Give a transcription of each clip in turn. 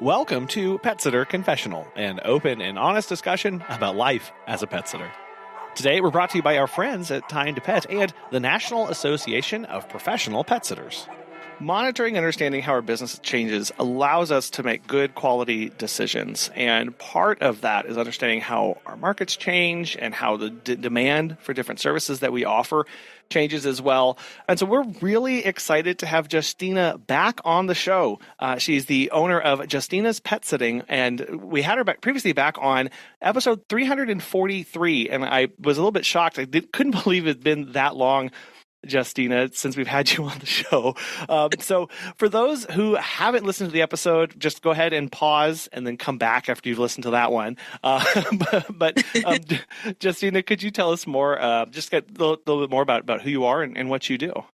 Welcome to Pet Sitter Confessional, an open and honest discussion about life as a pet sitter. Today, we're brought to you by our friends at Time to Pet and the National Association of Professional Pet Sitters. Monitoring and understanding how our business changes allows us to make good quality decisions. And part of that is understanding how our markets change and how the demand for different services that we offer changes as well. And so we're really excited to have Justina back on the show. She's the owner of Justina's Pet Sitting, and we had her previously back on episode 343. And I was a little bit shocked. I couldn't believe it'd been that long, Justina, since we've had you on the show. So for those who haven't listened to the episode, just go ahead and pause and then come back after you've listened to that one. But Justina, could you tell us more, just get a little bit more about who you are and what you do?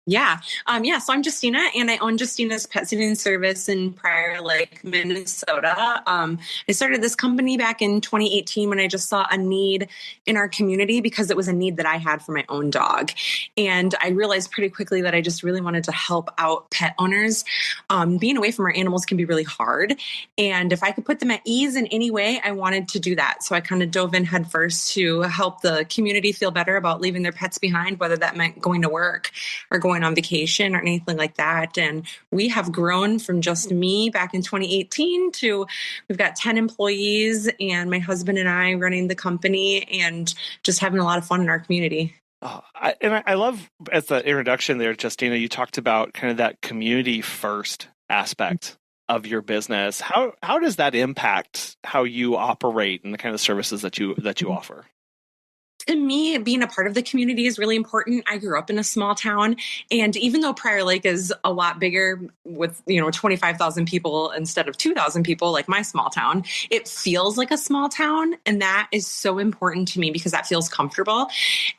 Yeah. So I'm Justina, and I own Justina's Pet Sitting Service in Prior Lake, Minnesota. I started this company back in 2018 when I just saw a need in our community because it was a need that I had for my own dog. And I realized pretty quickly that I just really wanted to help out pet owners. Being away from our animals can be really hard. And if I could put them at ease in any way, I wanted to do that. So I kind of dove in headfirst to help the community feel better about leaving their pets behind, whether that meant going to work or going on vacation or anything like that. And we have grown from just me back in 2018 to we've got 10 employees and my husband and I running the company and just having a lot of fun in our community. I love, as the introduction there, Justina, you talked about kind of that community first aspect of your business. How does that impact how you operate and the kind of services that you offer? To me, being a part of the community is really important. I grew up in a small town, and even though Prior Lake is a lot bigger with, 25,000 people instead of 2,000 people like my small town, it feels like a small town. And that is so important to me because that feels comfortable.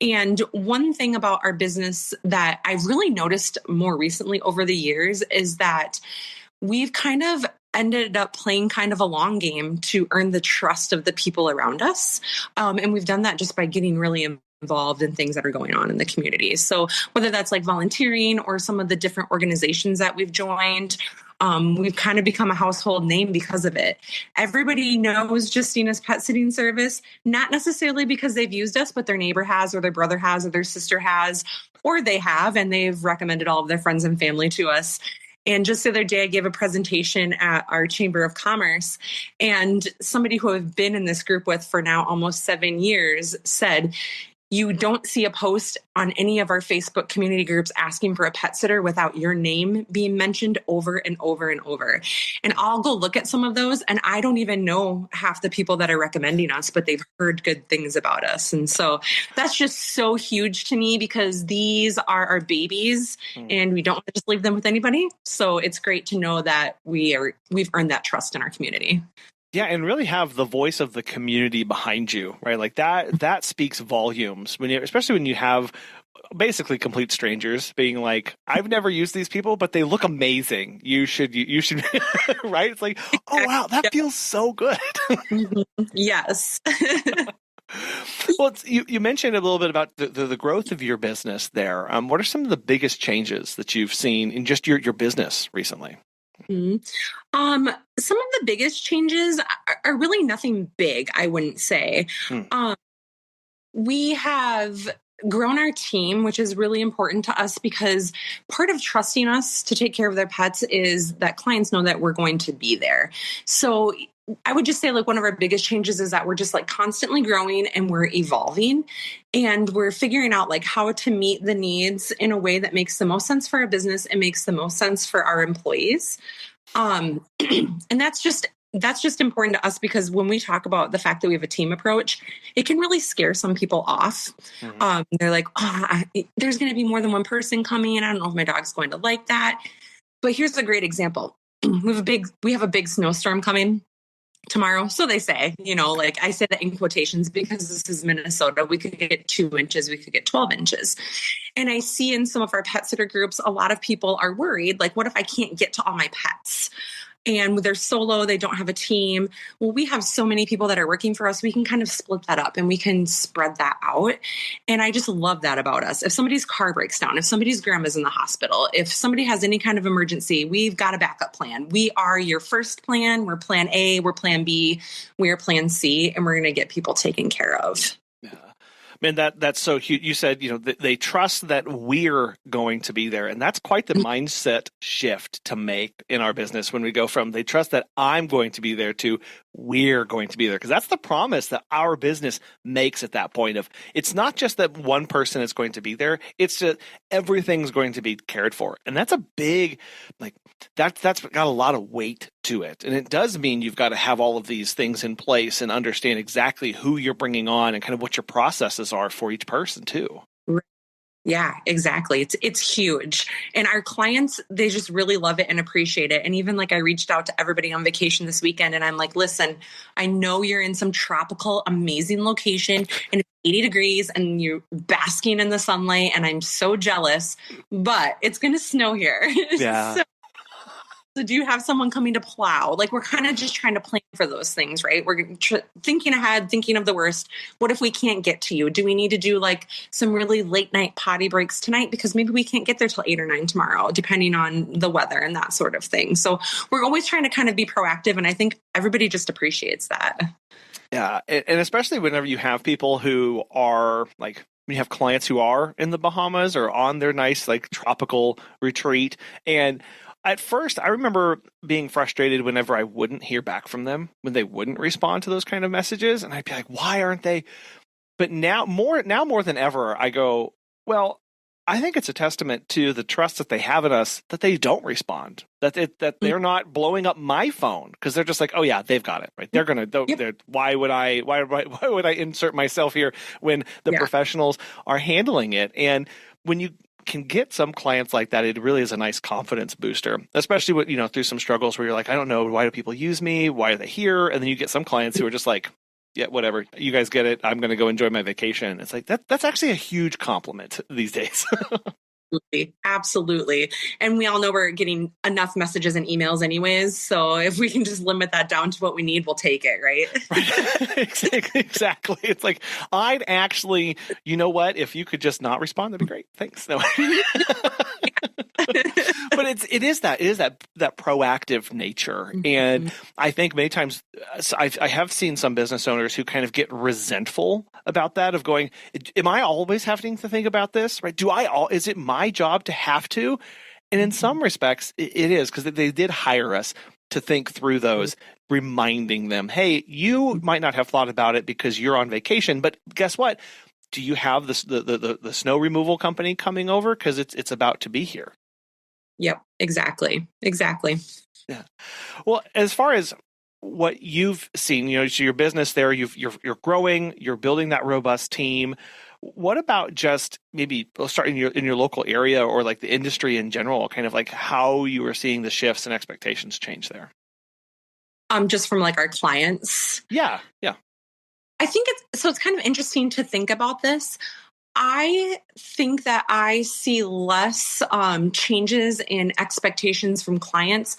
And one thing about our business that I've really noticed more recently over the years is that we've kind of ended up playing kind of a long game to earn the trust of the people around us. And we've done that just by getting really involved in things that are going on in the community. So whether that's like volunteering or some of the different organizations that we've joined, we've kind of become a household name because of it. Everybody knows Justina's Pet Sitting Service, not necessarily because they've used us, but their neighbor has, or their brother has, or their sister has, or they have, and they've recommended all of their friends and family to us. And just the other day, I gave a presentation at our Chamber of Commerce, and somebody who I've been in this group with for now almost 7 years said, you don't see a post on any of our Facebook community groups asking for a pet sitter without your name being mentioned over and over and over. And I'll go look at some of those, and I don't even know half the people that are recommending us, but they've heard good things about us. And so that's just so huge to me because these are our babies and we don't want to just leave them with anybody. So it's great to know that we've earned that trust in our community. Yeah, and really have the voice of the community behind you, right? Like that speaks volumes especially when you have basically complete strangers being like, I've never used these people, but they look amazing. You should, right? It's like, oh wow, that feels so good. Yes. Well, you mentioned a little bit about the growth of your business there. What are some of the biggest changes that you've seen in just your business recently? Some of the biggest changes are really nothing big, I wouldn't say. We have grown our team, which is really important to us because part of trusting us to take care of their pets is that clients know that we're going to be there. So I would just say like one of our biggest changes is that we're just like constantly growing and we're evolving and we're figuring out like how to meet the needs in a way that makes the most sense for our business and makes the most sense for our employees. And that's just important to us because when we talk about the fact that we have a team approach, it can really scare some people off. They're like, there's going to be more than one person coming and I don't know if my dog's going to like that. But here's a great example. We have a big snowstorm coming tomorrow. So they say, like I say that in quotations because this is Minnesota, we could get 2 inches, we could get 12 inches. And I see in some of our pet sitter groups, a lot of people are worried, like, what if I can't get to all my pets? and they're solo, they don't have a team. Well, we have so many people that are working for us, we can kind of split that up and we can spread that out. And I just love that about us. If somebody's car breaks down, if somebody's grandma's in the hospital, if somebody has any kind of emergency, we've got a backup plan. We are your first plan. We're plan A, we're plan B, we're plan C, and we're going to get people taken care of. Yeah. Man, that's so huge. You said, they trust that we're going to be there. And that's quite the mindset shift to make in our business when we go from they trust that I'm going to be there to we're going to be there. Because that's the promise that our business makes at that point of it's not just that one person is going to be there. It's that everything's going to be cared for. And that's a big, that's got a lot of weight to it. And it does mean you've got to have all of these things in place and understand exactly who you're bringing on and kind of what your processes are for each person too. Yeah, exactly. It's huge. And our clients, they just really love it and appreciate it. And even I reached out to everybody on vacation this weekend and I'm like, listen, I know you're in some tropical, amazing location and it's 80 degrees and you're basking in the sunlight and I'm so jealous, but it's going to snow here. Yeah. So do you have someone coming to plow? We're kind of just trying to plan for those things, right? We're thinking ahead, thinking of the worst. What if we can't get to you? Do we need to do some really late night potty breaks tonight? Because maybe we can't get there till 8 or 9 tomorrow, depending on the weather and that sort of thing. So we're always trying to kind of be proactive. And I think everybody just appreciates that. Yeah. And especially whenever you have people who are we have clients who are in the Bahamas or on their nice tropical retreat. And at first, I remember being frustrated whenever I wouldn't hear back from them, when they wouldn't respond to those kind of messages. And I'd be like, why aren't they? But now more than ever, I go, well, I think it's a testament to the trust that they have in us that they don't respond, that they're not blowing up my phone because they're just like, oh yeah, they've got it, right? They're going to, why would I insert myself here when the professionals are handling it? And when you can get some clients like that, it really is a nice confidence booster, especially with, through some struggles where you're like, I don't know, why do people use me? Why are they here? And then you get some clients who are just like, yeah, whatever, you guys get it. I'm going to go enjoy my vacation. It's like, that's actually a huge compliment these days. Absolutely. And we all know we're getting enough messages and emails anyways. So if we can just limit that down to what we need, we'll take it, right? Exactly. It's like, I'd actually, if you could just not respond, that'd be great. Thanks. No. But it is that proactive nature. Mm-hmm. And I think many times I have seen some business owners who kind of get resentful about that, of going, am I always having to think about this? Right? Is it my job to have to? And in some respects it is, because they did hire us to think through those, reminding them, hey, you might not have thought about it because you're on vacation, but guess what? Do you have the snow removal company coming over? Because it's about to be here. Yep, exactly. Yeah. Well, as far as what you've seen, so your business there, you're growing, you're building that robust team. What about just maybe we'll start in your local area or the industry in general, kind of how you are seeing the shifts and expectations change there? Just from our clients. Yeah. I think it's kind of interesting to think about this. I think that I see less changes in expectations from clients,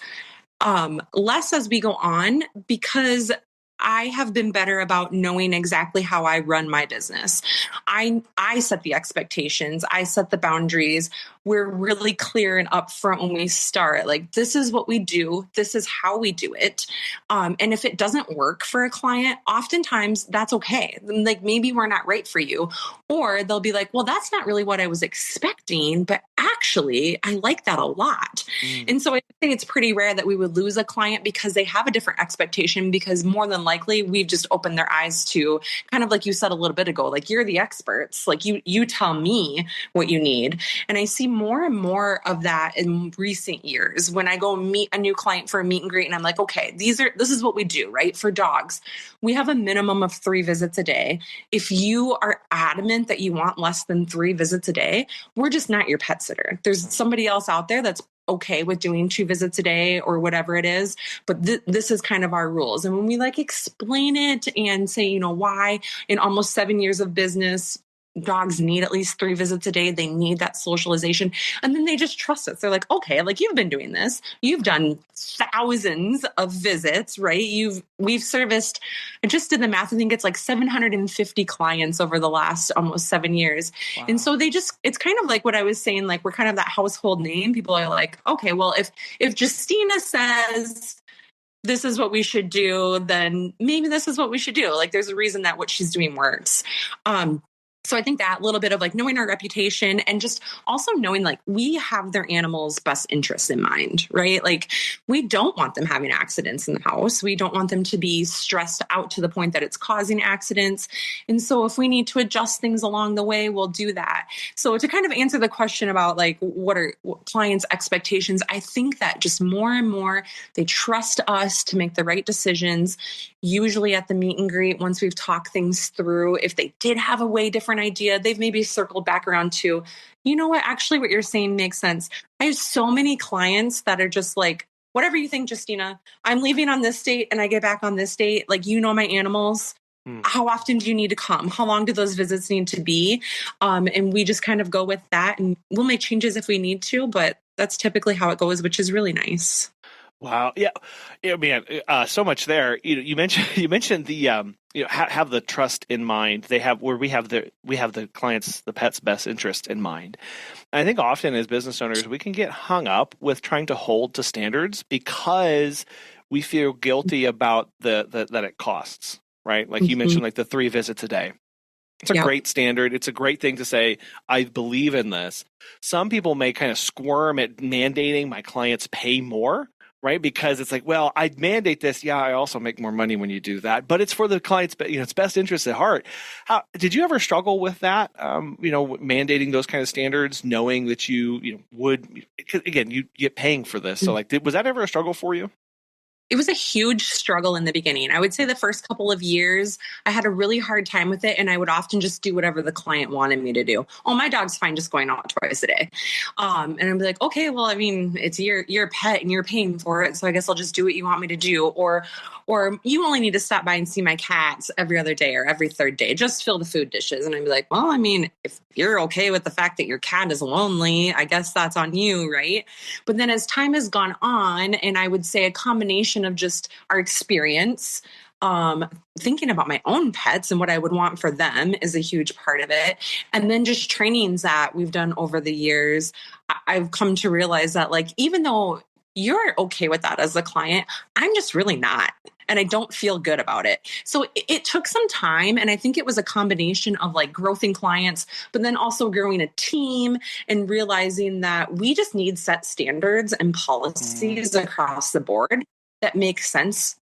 less as we go on, because I have been better about knowing exactly how I run my business. I set the expectations. I set the boundaries. We're really clear and upfront when we start. This is what we do. This is how we do it. And if it doesn't work for a client, oftentimes that's okay. Maybe we're not right for you. Or they'll be like, well, that's not really what I was expecting, but actually, I like that a lot. And so I think it's pretty rare that we would lose a client because they have a different expectation, because more than likely we've just opened their eyes to, kind of like you said a little bit ago, you're the experts, you tell me what you need. And I see more and more of that in recent years when I go meet a new client for a meet and greet, and I'm like, okay, this is what we do, right? For dogs, we have a minimum of 3 visits a day. If you are adamant that you want less than 3 visits a day, we're just not your pet sitter. There's somebody else out there that's okay with doing 2 visits a day or whatever it is, but this is kind of our rules. And when we explain it and say, why in almost 7 years of business, dogs need at least 3 visits a day. They need that socialization. And then they just trust us. They're like, okay, like you've been doing this. You've done thousands of visits, right? We've serviced, I just did the math. I think it's like 750 clients over the last almost 7 years. Wow. And so it's kind of like what I was saying, like we're kind of that household name. People are like, okay, well, if Justina says this is what we should do, then maybe this is what we should do. Like there's a reason that what she's doing works. So I think that little bit of like knowing our reputation and just also knowing like we have their animals' best interests in mind, right? Like we don't want them having accidents in the house. We don't want them to be stressed out to the point that it's causing accidents. And so if we need to adjust things along the way, we'll do that. So to kind of answer the question about like what clients' expectations, I think that just more and more they trust us to make the right decisions. Usually at the meet and greet, once we've talked things through, if they did have a way different idea, they've maybe circled back around to, you know what, actually what you're saying makes sense. I have so many clients that are just like, whatever you think, Justina, I'm leaving on this date and I get back on this date. Like, you know, my animals, how often do you need to come? How long do those visits need to be? And we just kind of go with that and we'll make changes if we need to, but that's typically how it goes, which is really nice. Wow. Yeah. Man, so much there. You mentioned the, have the trust in mind. They have where we have the clients, the pet's best interest in mind. And I think often as business owners, we can get hung up with trying to hold to standards because we feel guilty about that it costs, right? Like you mentioned, like the 3 visits a day. It's a great standard. It's a great thing to say, I believe in this. Some people may kind of squirm at mandating my clients pay more. Right? Because it's like, well, I'd mandate this. Yeah, I also make more money when you do that, but it's for the client's, it's best interest at heart. How did you ever struggle with that? Mandating those kind of standards, knowing that you would, again, you get paying for this. So like, was that ever a struggle for you? It was a huge struggle in the beginning. I would say the first couple of years, I had a really hard time with it. And I would often just do whatever the client wanted me to do. Oh, my dog's fine just going out twice a day. And I'd be like, okay, well, I mean, it's your pet and you're paying for it. So I guess I'll just do what you want me to do. Or you only need to stop by and see my cats every other day or every third day. Just fill the food dishes. And I'd be like, well, I mean, if you're okay with the fact that your cat is lonely, I guess that's on you, right? But then as time has gone on, and I would say a combination of just our experience, thinking about my own pets and what I would want for them is a huge part of it. And then just trainings that we've done over the years, I've come to realize that like, even though you're okay with that as a client, I'm just really not. And I don't feel good about it. So it took some time. And I think it was a combination of like growth in clients, but then also growing a team and realizing that we just need set standards and policies across the board that make sense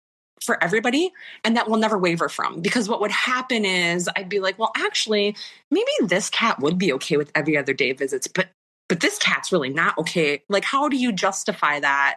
for everybody and that we'll never waver from. Because what would happen is I'd be like, well, actually, maybe this cat would be okay with every other day visits, but this cat's really not okay. Like, how do you justify that?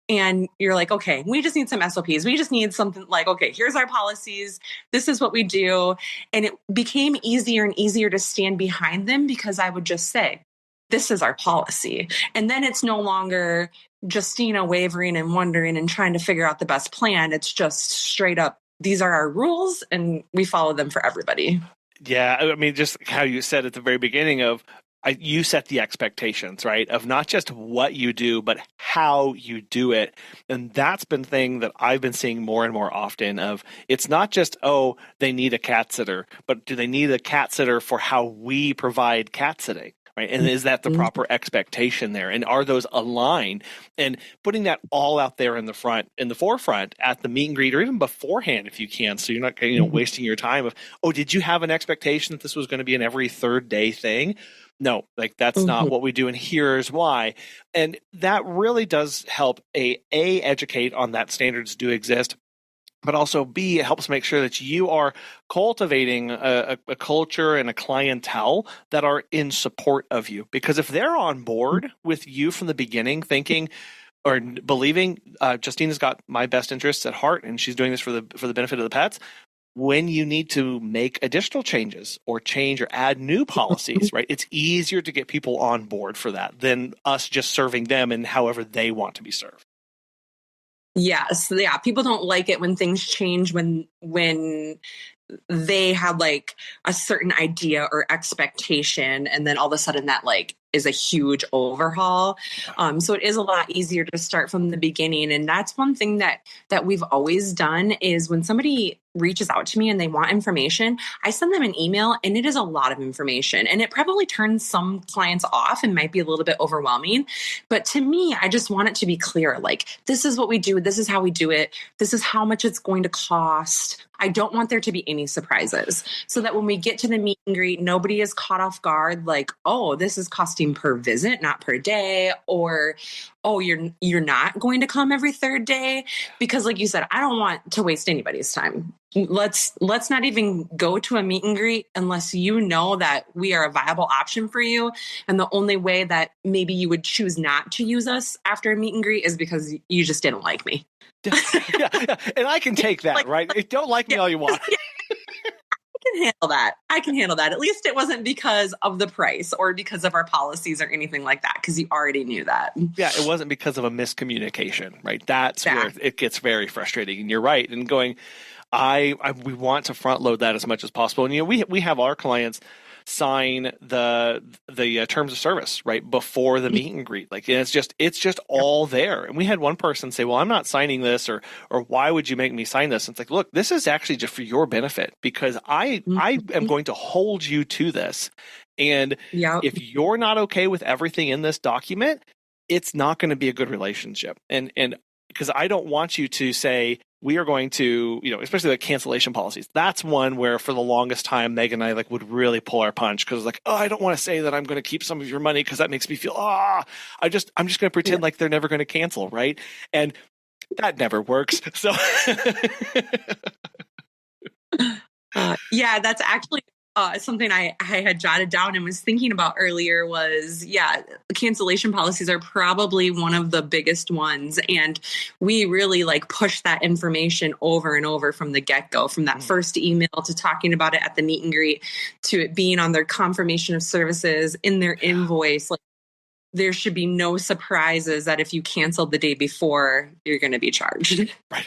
And you're like, okay, we just need some SOPs. We just need something like, okay, here's our policies. This is what we do. And it became easier and easier to stand behind them because I would just say, this is our policy. And then it's no longer Justina wavering and wondering and trying to figure out the best plan. It's just straight up, these are our rules and we follow them for everybody. Yeah. I mean, just how you said at the very beginning of, you set the expectations, right? Of not just what you do, but how you do it. And that's been thing that I've been seeing more and more often of it's not just, oh, they need a cat sitter, but do they need a cat sitter for how we provide cat sitting? Right. And is that the proper expectation there? And are those aligned? And putting that all out there in the forefront at the meet and greet or even beforehand if you can. So you're not wasting your time of, oh, did you have an expectation that this was going to be an every third day thing? No, like that's not what we do. And here's why. And that really does help A, educate on that standards do exist, but also B, it helps make sure that you are cultivating a culture and a clientele that are in support of you. Because if they're on board with you from the beginning, thinking or believing Justina's got my best interests at heart and she's doing this for the benefit of the pets, when you need to make additional changes or change or add new policies, right? It's easier to get people on board for that than us just serving them and however they want to be served. Yes. Yeah. People don't like it when things change, when they had like a certain idea or expectation, and then all of a sudden that like is a huge overhaul. So it is a lot easier to start from the beginning. And that's one thing that we've always done is when somebody reaches out to me and they want information, I send them an email, and it is a lot of information, and it probably turns some clients off and might be a little bit overwhelming. But to me, I just want it to be clear. Like, this is what we do. This is how we do it. This is how much it's going to cost. I don't want there to be any surprises, so that when we get to the meet and greet, nobody is caught off guard. Like, oh, this is costing per visit, not per day, or oh, you're not going to come every third day, because like you said, I don't want to waste anybody's time. Let's not even go to a meet and greet unless you know that we are a viable option for you. And the only way that maybe you would choose not to use us after a meet and greet is because you just didn't like me. Yeah. And I can take that, right? Don't like me all you want. I can handle that. At least it wasn't because of the price or because of our policies or anything like that, because you already knew that. Yeah, it wasn't because of a miscommunication, right? That's where it gets very frustrating. And you're right. And going, we want to front load that as much as possible. And we have our clients sign the terms of service right before the meet and greet. Like, and it's just all there. And we had one person say, well, I'm not signing this, or why would you make me sign this? And it's like, look, this is actually just for your benefit, because I am going to hold you to this. And if you're not okay with everything in this document, it's not going to be a good relationship. And because I don't want you to say, we are going to, especially the cancellation policies. That's one where for the longest time, Megan and I would really pull our punch, because I don't want to say that I'm going to keep some of your money, because that makes me feel, I'm just going to pretend like they're never going to cancel, right? And that never works. So that's actually something I had jotted down and was thinking about earlier was, cancellation policies are probably one of the biggest ones. And we really push that information over and over from the get-go, from that first email to talking about it at the meet and greet, to it being on their confirmation of services, in their invoice. There should be no surprises that if you canceled the day before, you're going to be charged. Right.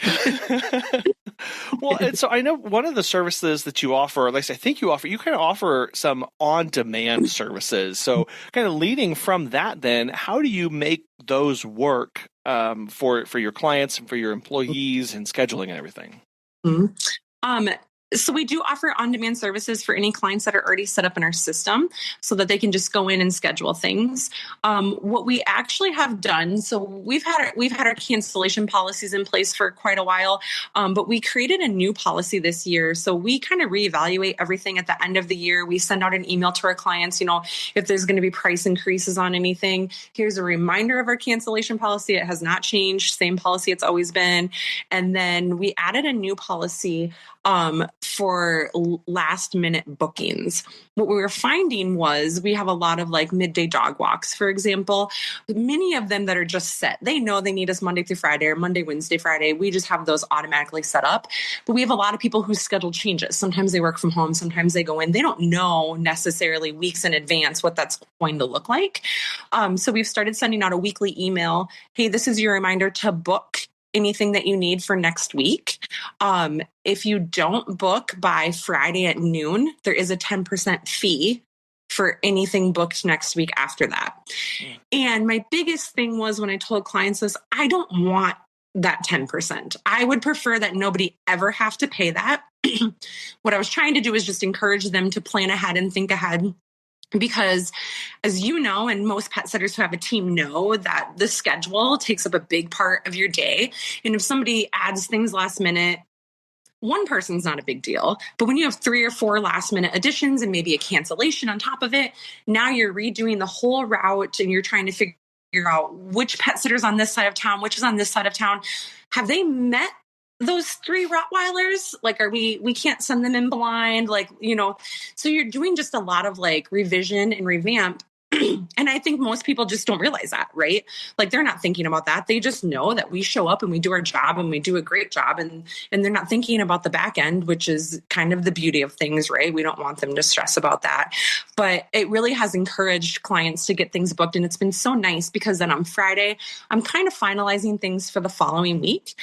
Well, and so I know one of the services that you offer, at least I think you kind of offer some on-demand services. So kind of leading from that, then, how do you make those work for your clients and for your employees and scheduling and everything? Mm-hmm. So we do offer on-demand services for any clients that are already set up in our system, so that they can just go in and schedule things. What we actually have done, so we've had our cancellation policies in place for quite a while, but we created a new policy this year. So we kind of reevaluate everything at the end of the year. We send out an email to our clients, if there's going to be price increases on anything. Here's a reminder of our cancellation policy. It has not changed, same policy it's always been. And then we added a new policy for last minute bookings. What we were finding was we have a lot of midday dog walks, for example, many of them that are just set. They know they need us Monday through Friday, or Monday, Wednesday, Friday. We just have those automatically set up. But we have a lot of people whose schedule changes. Sometimes they work from home. Sometimes they go in. They don't know necessarily weeks in advance what that's going to look like. So we've started sending out a weekly email. Hey, this is your reminder to book anything that you need for next week. If you don't book by Friday at noon, there is a 10% fee for anything booked next week after that. And my biggest thing was, when I told clients this, I don't want that 10%. I would prefer that nobody ever have to pay that. What I was trying to do is just encourage them to plan ahead and think ahead. Because, as you know, and most pet sitters who have a team know, that the schedule takes up a big part of your day. And if somebody adds things last minute, one person's not a big deal. But when you have 3 or 4 last minute additions and maybe a cancellation on top of it, now you're redoing the whole route, and you're trying to figure out which pet sitter's on this side of town, which is on this side of town. Have they met those 3 Rottweilers? We can't send them in blind, so you're doing just a lot of revision and revamp. And I think most people just don't realize that, right? They're not thinking about that. They just know that we show up and we do our job, and we do a great job, and they're not thinking about the back end, which is kind of the beauty of things, right? We don't want them to stress about that. But it really has encouraged clients to get things booked. And it's been so nice, because then on Friday, I'm kind of finalizing things for the following week.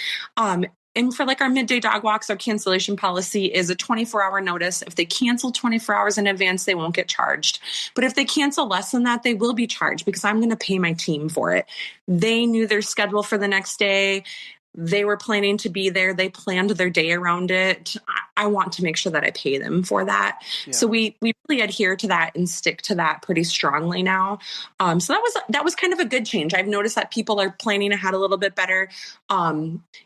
And for like our midday dog walks, our cancellation policy is a 24-hour notice. If they cancel 24 hours in advance, they won't get charged. But if they cancel less than that, they will be charged because I'm going to pay my team for it. They knew their schedule for the next day. They were planning to be there. They planned their day around it. I want to make sure that I pay them for that. Yeah. So we really adhere to that and stick to that pretty strongly now. So that was kind of a good change. I've noticed that people are planning ahead a little bit better.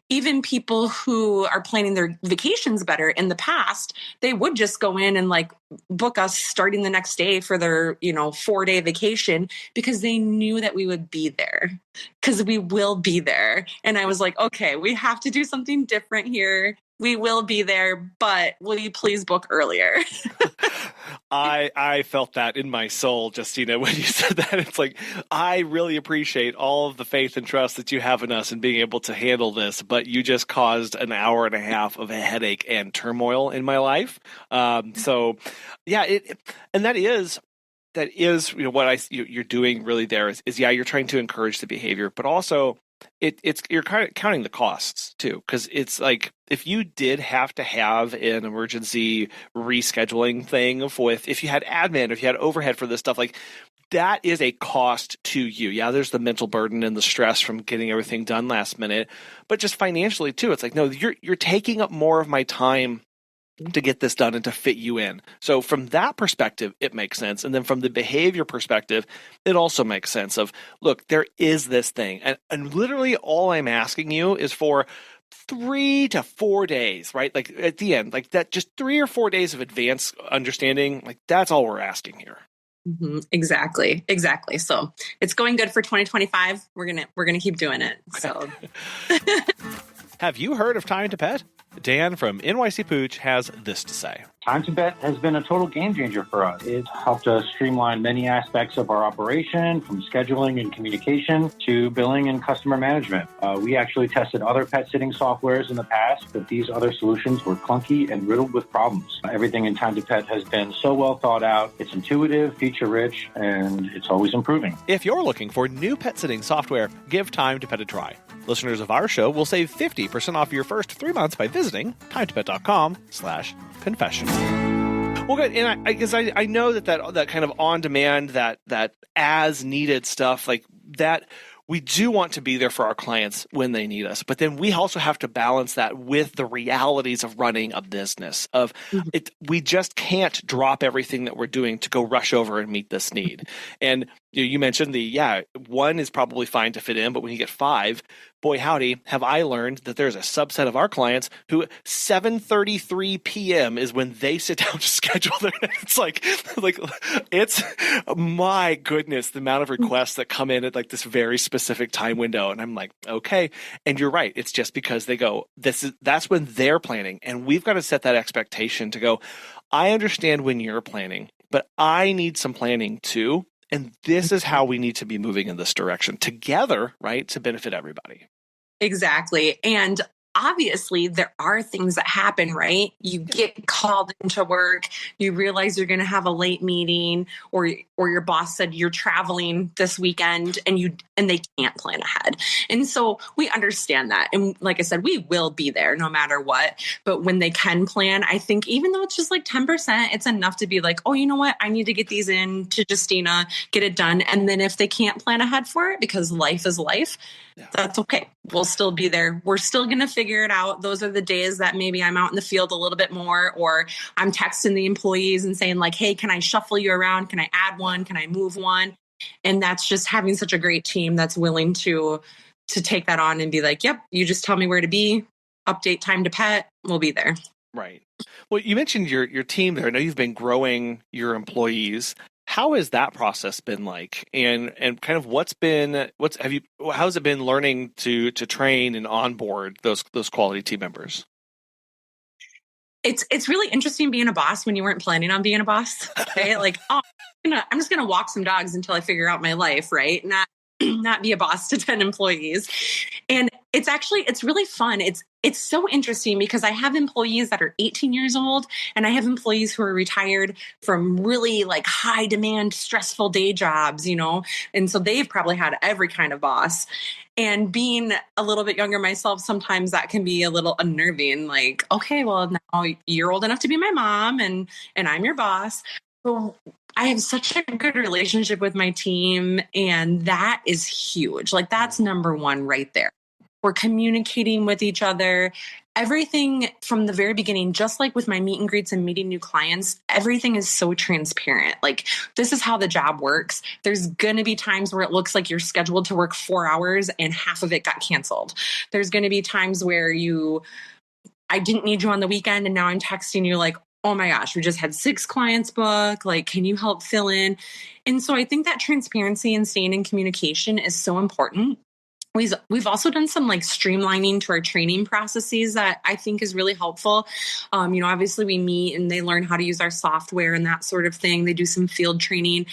Even people who are planning their vacations better in the past, they would just go in and like book us starting the next day for their, 4-day vacation because they knew that we would be there, because we will be there. And I was like, okay, we have to do something different here. We will be there, but will you please book earlier? I felt that in my soul, Justina, when you said that. It's like, I really appreciate all of the faith and trust that you have in us and being able to handle this, but you just caused an hour and a half of a headache and turmoil in my life. So yeah, and that is what you're doing really there is you're trying to encourage the behavior, but also you're kind of counting the costs too, because it's like if you did have to have an emergency rescheduling thing if you had admin, if you had overhead for this stuff, like that is a cost to you. Yeah, there's the mental burden and the stress from getting everything done last minute, but just financially too, it's like, no, you're taking up more of my time to get this done and to fit you in. So from that perspective, it makes sense. And then from the behavior perspective, it also makes sense of, look, there is this thing. And literally all I'm asking you is for 3 to 4 days, right? Like at the end, like that, just 3 or 4 days of advance understanding, like that's all we're asking here. Mm-hmm. Exactly. So it's going good for 2025. We're going to keep doing it. So have you heard of Time to Pet? Dan from NYC Pooch has this to say. Time to Pet has been a total game changer for us. It helped us streamline many aspects of our operation, from scheduling and communication to billing and customer management. We actually tested other pet sitting softwares in the past, but these other solutions were clunky and riddled with problems. Everything in Time to Pet has been so well thought out. It's intuitive, feature-rich, and it's always improving. If you're looking for new pet sitting software, give Time to Pet a try. Listeners of our show will save 50% off your first 3 months by visiting timetopet.com/confessional. Well, good. And I guess I know that kind of on-demand, that as-needed stuff, like that, we do want to be there for our clients when they need us. But then we also have to balance that with the realities of running a business. We just can't drop everything that we're doing to go rush over and meet this need. And you mentioned one is probably fine to fit in, but when you get 5, boy howdy, have I learned that there's a subset of our clients who 7:33 p.m. is when they sit down to schedule their. It's like it's my goodness, the amount of requests that come in at like this very specific time window, and I'm like, okay. And you're right, it's just because they go, that's when they're planning, and we've got to set that expectation to go, I understand when you're planning, but I need some planning too. And this is how we need to be moving in this direction together, right, to benefit everybody. Exactly. And obviously, there are things that happen, right? You get called into work, you realize you're going to have a late meeting, or your boss said you're traveling this weekend, and they can't plan ahead. And so we understand that. And like I said, we will be there no matter what. But when they can plan, I think even though it's just like 10%, it's enough to be like, oh, you know what? I need to get these in to Justina, get it done. And then if they can't plan ahead for it, because life is life, that's okay. We'll still be there. We're still going to figure it out. Those are the days that maybe I'm out in the field a little bit more, or I'm texting the employees and saying like, hey, can I shuffle you around? Can I add one? Can I move one? And that's just having such a great team that's willing to take that on and be like, yep, you just tell me where to be, update Time to Pet, we'll be there. Right. Well, you mentioned your team there. I know you've been growing your employees. How has that process been like? And kind of how's it been learning to train and onboard those quality team members? It's really interesting being a boss when you weren't planning on being a boss. Okay, like, oh, I'm just gonna walk some dogs until I figure out my life, right? Not be a boss to 10 employees. And it's really fun. It's so interesting because I have employees that are 18 years old, and I have employees who are retired from really like high demand, stressful day jobs, and so they've probably had every kind of boss. And being a little bit younger myself, sometimes that can be a little unnerving. Like, okay, well, now you're old enough to be my mom and I'm your boss. So I have such a good relationship with my team, and that is huge. Like, that's number one right there. We're communicating with each other. Everything from the very beginning, just like with my meet and greets and meeting new clients, everything is so transparent. Like, this is how the job works. There's going to be times where it looks like you're scheduled to work 4 hours and half of it got canceled. There's going to be times where I didn't need you on the weekend and now I'm texting you like, oh my gosh, we just had 6 clients book. Like, can you help fill in? And so I think that transparency and staying in communication is so important. We've also done some like streamlining to our training processes that I think is really helpful. Obviously we meet and they learn how to use our software and that sort of thing. They do some field training.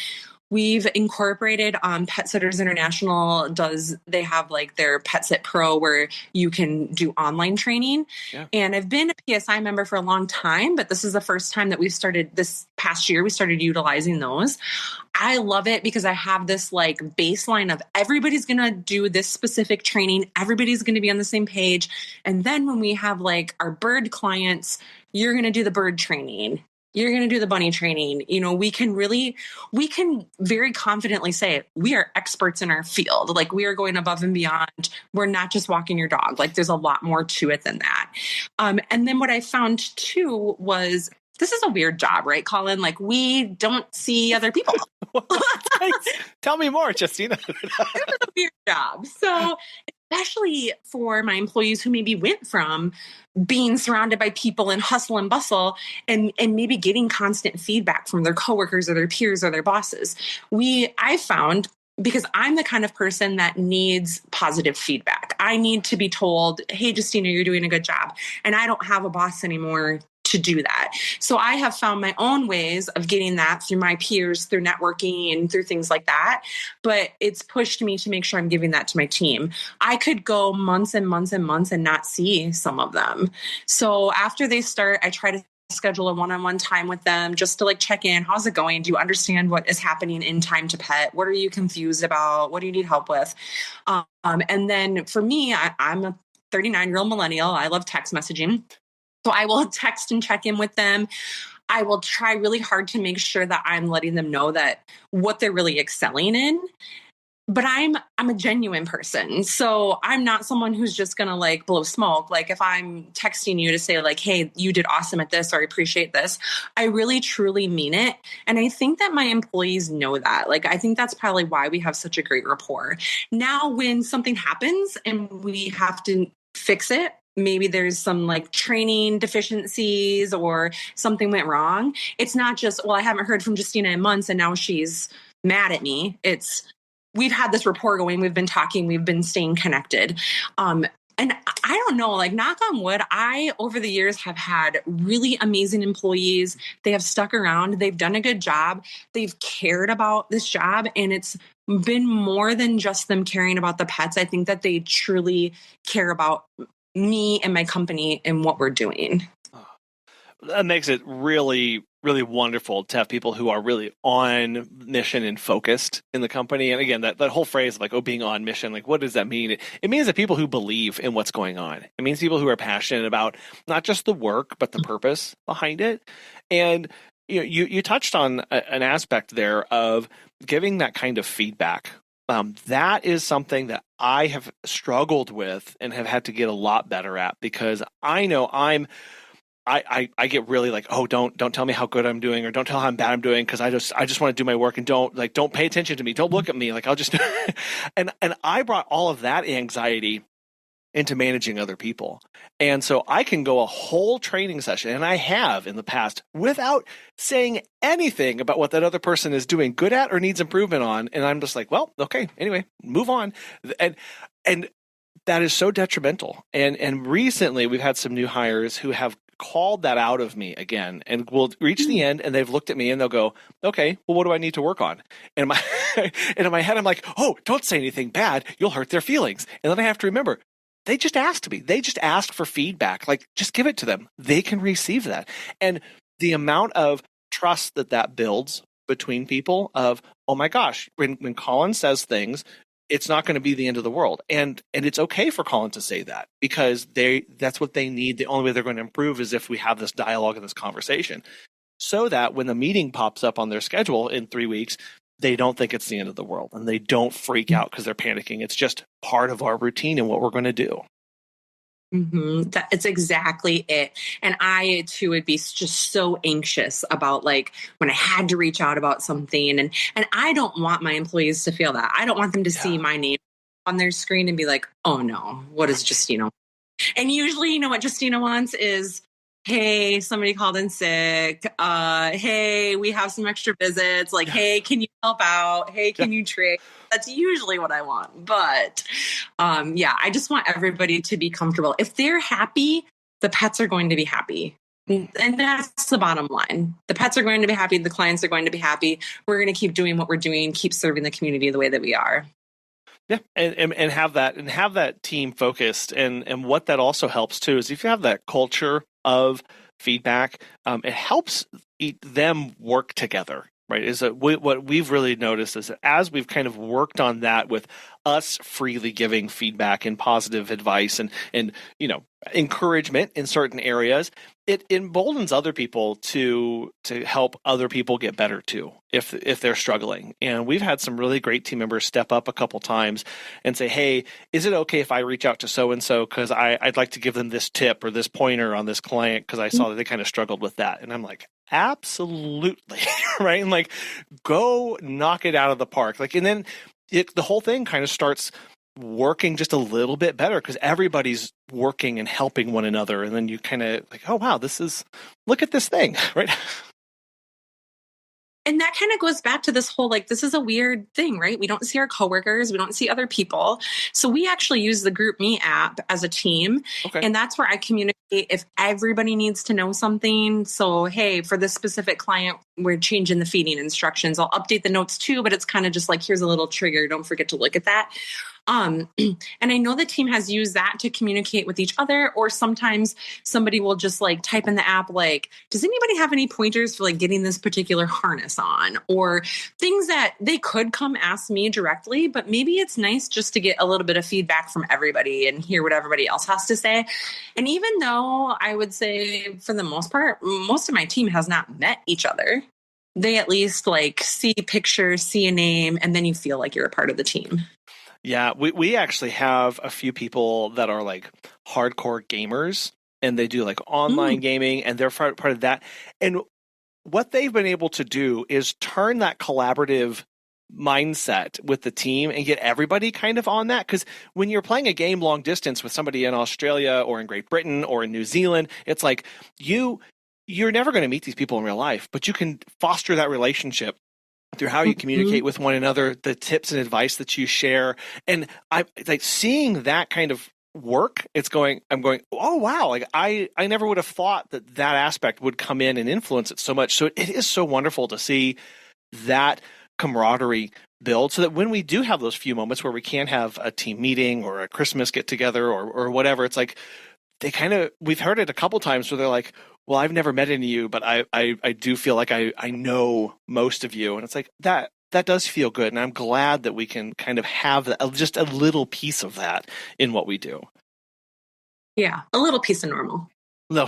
We've incorporated Pet Sitters International they have like their Pet Sit Pro where you can do online training. Yeah. And I've been a PSI member for a long time, but this is the first time that this past year, we started utilizing those. I love it because I have this like baseline of everybody's going to do this specific training. Everybody's going to be on the same page. And then when we have like our bird clients, you're going to do the bird training. You're going to do the bunny training. We can very confidently say we are experts in our field. Like, we are going above and beyond. We're not just walking your dog. Like, there's a lot more to it than that. And then what I found too was, this is a weird job, right, Colin? Like, we don't see other people. Tell me more, Justina. This is a weird job. So, especially for my employees who maybe went from being surrounded by people and hustle and bustle and maybe getting constant feedback from their coworkers or their peers or their bosses. I found, because I'm the kind of person that needs positive feedback. I need to be told, hey, Justina, you're doing a good job. And I don't have a boss anymore to do that. So I have found my own ways of getting that through my peers, through networking and through things like that. But it's pushed me to make sure I'm giving that to my team. I could go months and months and months and not see some of them. So after they start, I try to schedule a one-on-one time with them just to like check in. How's it going? Do you understand what is happening in Time to Pet? What are you confused about? What do you need help with? And then for me, I'm a 39-year-old millennial. I love text messaging. So I will text and check in with them. I will try really hard to make sure that I'm letting them know that what they're really excelling in. But I'm a genuine person. So I'm not someone who's just going to like blow smoke. Like, if I'm texting you to say like, hey, you did awesome at this, or I appreciate this, I really truly mean it. And I think that my employees know that. Like, I think that's probably why we have such a great rapport. Now, when something happens and we have to fix it, maybe there's some like training deficiencies or something went wrong. It's not just, well, I haven't heard from Justina in months and now she's mad at me. We've had this rapport going. We've been talking. We've been staying connected. And I don't know, like, knock on wood, I, over the years, have had really amazing employees. They have stuck around. They've done a good job. They've cared about this job. And it's been more than just them caring about the pets. I think that they truly care about me and my company and what we're doing. That makes it really, really wonderful to have people who are really on mission and focused in the company. And again, that whole phrase of like, being on mission, like, what does that mean? It means that people who believe in what's going on. It means people who are passionate about not just the work, but the purpose behind it. And you touched on an aspect there of giving that kind of feedback. That is something that I have struggled with and have had to get a lot better at, because I know I get really like, oh, don't tell me how good I'm doing, or don't tell how bad I'm doing, because I just want to do my work, and don't pay attention to me, don't look at me, like I'll just and I brought all of that anxiety into managing other people. And so I can go a whole training session, and I have in the past, without saying anything about what that other person is doing good at or needs improvement on. And I'm just like, well, okay, anyway, move on. And that is so detrimental. And recently we've had some new hires who have called that out of me again, and we'll reach the end and they've looked at me and they'll go, okay, well, what do I need to work on? And in my head, I'm like, oh, don't say anything bad. You'll hurt their feelings. And then I have to remember, they just asked me. They just asked for feedback. Like, just give it to them. They can receive that. And the amount of trust that builds between people of, oh my gosh, when Colin says things, it's not going to be the end of the world. And it's okay for Colin to say that, because that's what they need. The only way they're going to improve is if we have this dialogue and this conversation, so that when the meeting pops up on their schedule in 3 weeks, they don't think it's the end of the world and they don't freak out because they're panicking. It's just part of our routine and what we're going to do. It's exactly it. And I too would be just so anxious about like when I had to reach out about something, and I don't want my employees to feel that. I don't want them to see my name on their screen and be like, oh no, what is Justina? And usually, what Justina wants is, hey, somebody called in sick. Hey, we have some extra visits. Like, hey, can you help out? Hey, can you trade? That's usually what I want. But I just want everybody to be comfortable. If they're happy, the pets are going to be happy. And that's the bottom line. The pets are going to be happy. The clients are going to be happy. We're going to keep doing what we're doing, keep serving the community the way that we are. Yeah, and have that team focused. And what that also helps too is if you have that culture of feedback, it helps them work together. Right, is that what we've really noticed is that as we've kind of worked on that with us freely giving feedback and positive advice and encouragement in certain areas, it emboldens other people to help other people get better too if they're struggling. And we've had some really great team members step up a couple times and say, hey, is it okay if I reach out to so-and-so because I'd like to give them this tip or this pointer on this client because I saw that they kind of struggled with that. And I'm like, absolutely. Right. And like, go knock it out of the park. Like, and then the whole thing kind of starts working just a little bit better because everybody's working and helping one another. And then you kind of like, oh, wow, look at this thing. Right. And that kind of goes back to this whole, like, this is a weird thing, right? We don't see our coworkers. We don't see other people. So we actually use the GroupMe app as a team. Okay. And that's where I communicate if everybody needs to know something. So, hey, for this specific client, we're changing the feeding instructions. I'll update the notes too, but it's kind of just like, here's a little trigger. Don't forget to look at that. And I know the team has used that to communicate with each other, or sometimes somebody will just like type in the app, like, does anybody have any pointers for like getting this particular harness on, or things that they could come ask me directly, but maybe it's nice just to get a little bit of feedback from everybody and hear what everybody else has to say. And even though I would say for the most part, most of my team has not met each other, they at least like see pictures, see a name, and then you feel like you're a part of the team. Yeah, we actually have a few people that are like hardcore gamers and they do like online gaming and they're part of that. And what they've been able to do is turn that collaborative mindset with the team and get everybody kind of on that. Because when you're playing a game long distance with somebody in Australia or in Great Britain or in New Zealand, it's like you're never going to meet these people in real life, but you can foster that relationship through how you communicate with one another, the tips and advice that you share. And I like seeing that kind of work. I'm going, oh, wow. Like I never would have thought that aspect would come in and influence it so much. So it is so wonderful to see that camaraderie build so that when we do have those few moments where we can have a team meeting or a Christmas get together or whatever, it's like we've heard it a couple times where they're like, well, I've never met any of you, but I do feel like I know most of you. And it's like that does feel good. And I'm glad that we can kind of have just a little piece of that in what we do. Yeah. A little piece of normal. No,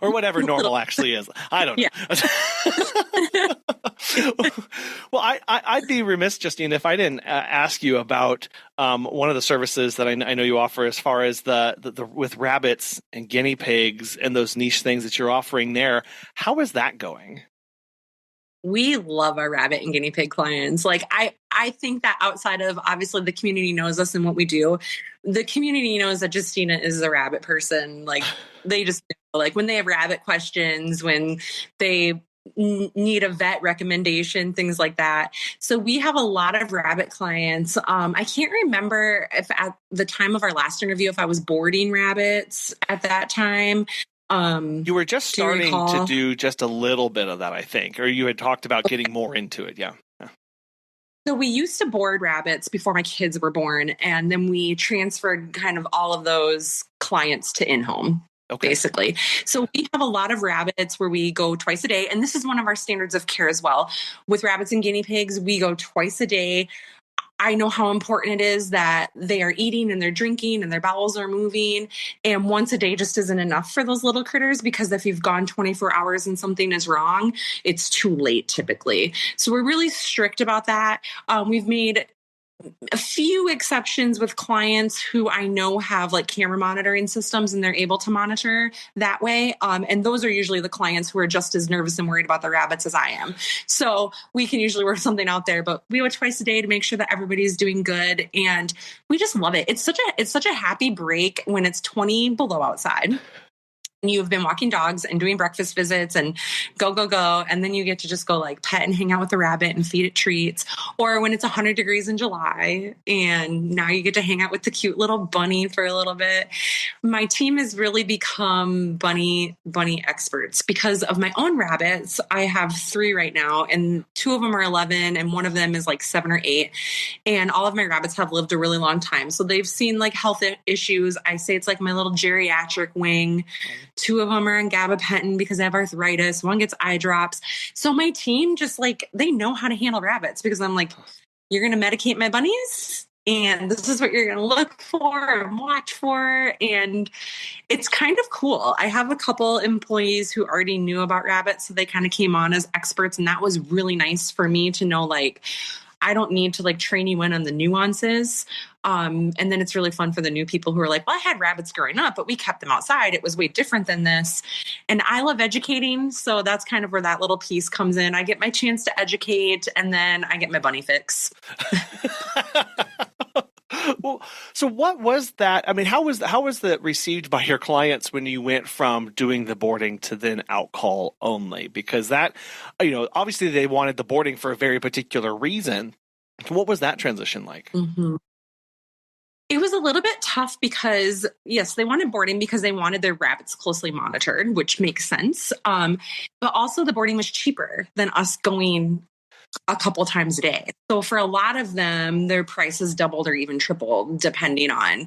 or whatever normal actually is. I don't know. Well, I'd be remiss, Justine, if I didn't ask you about one of the services that I know you offer as far as the with rabbits and guinea pigs and those niche things that you're offering there. How is that going? We love our rabbit and guinea pig clients. Like I think that outside of obviously the community knows us and what we do, the community knows that Justina is a rabbit person. Like they just like when they have rabbit questions, when they need a vet recommendation, things like that. So we have a lot of rabbit clients. I can't remember if at the time of our last interview, if I was boarding rabbits at that time. You were just starting to do just a little bit of that, I think, or you had talked about getting more into it. Yeah. So we used to board rabbits before my kids were born, and then we transferred kind of all of those clients to in-home. Okay. Basically. So we have a lot of rabbits where we go twice a day. And this is one of our standards of care as well. With rabbits and guinea pigs, we go twice a day. I know how important it is that they are eating and they're drinking and their bowels are moving. And once a day just isn't enough for those little critters, because if you've gone 24 hours and something is wrong, it's too late typically. So we're really strict about that. We've made a few exceptions with clients who I know have like camera monitoring systems and they're able to monitor that way. And those are usually the clients who are just as nervous and worried about the rabbits as I am. So we can usually work something out there, but we go twice a day to make sure that everybody's doing good. And we just love it. It's such a happy break when it's 20 below outside. You've been walking dogs and doing breakfast visits and go. And then you get to just go like pet and hang out with the rabbit and feed it treats. Or when it's 100 degrees in July and now you get to hang out with the cute little bunny for a little bit. My team has really become bunny experts because of my own rabbits. I have 3 right now and 2 of them are 11 and one of them is like 7 or 8. And all of my rabbits have lived a really long time. So they've seen like health issues. I say it's like my little geriatric wing. 2 of them are on gabapentin because they have arthritis. 1 gets eye drops. So my team just like, they know how to handle rabbits because I'm like, you're going to medicate my bunnies and this is what you're going to look for and watch for. And it's kind of cool. I have a couple employees who already knew about rabbits. So they kind of came on as experts. And that was really nice for me to know, like, I don't need to like train you in on the nuances. And then it's really fun for the new people who are like, well, I had rabbits growing up, but we kept them outside. It was way different than this. And I love educating. So that's kind of where that little piece comes in. I get my chance to educate and then I get my bunny fix. Well, so what was that? I mean, how was that received by your clients when you went from doing the boarding to then out call only? Because that, obviously they wanted the boarding for a very particular reason. What was that transition like? Mm-hmm. It was a little bit tough because, yes, they wanted boarding because they wanted their rabbits closely monitored, which makes sense. But also the boarding was cheaper than us going a couple times a day. So for a lot of them, their prices doubled or even tripled, depending on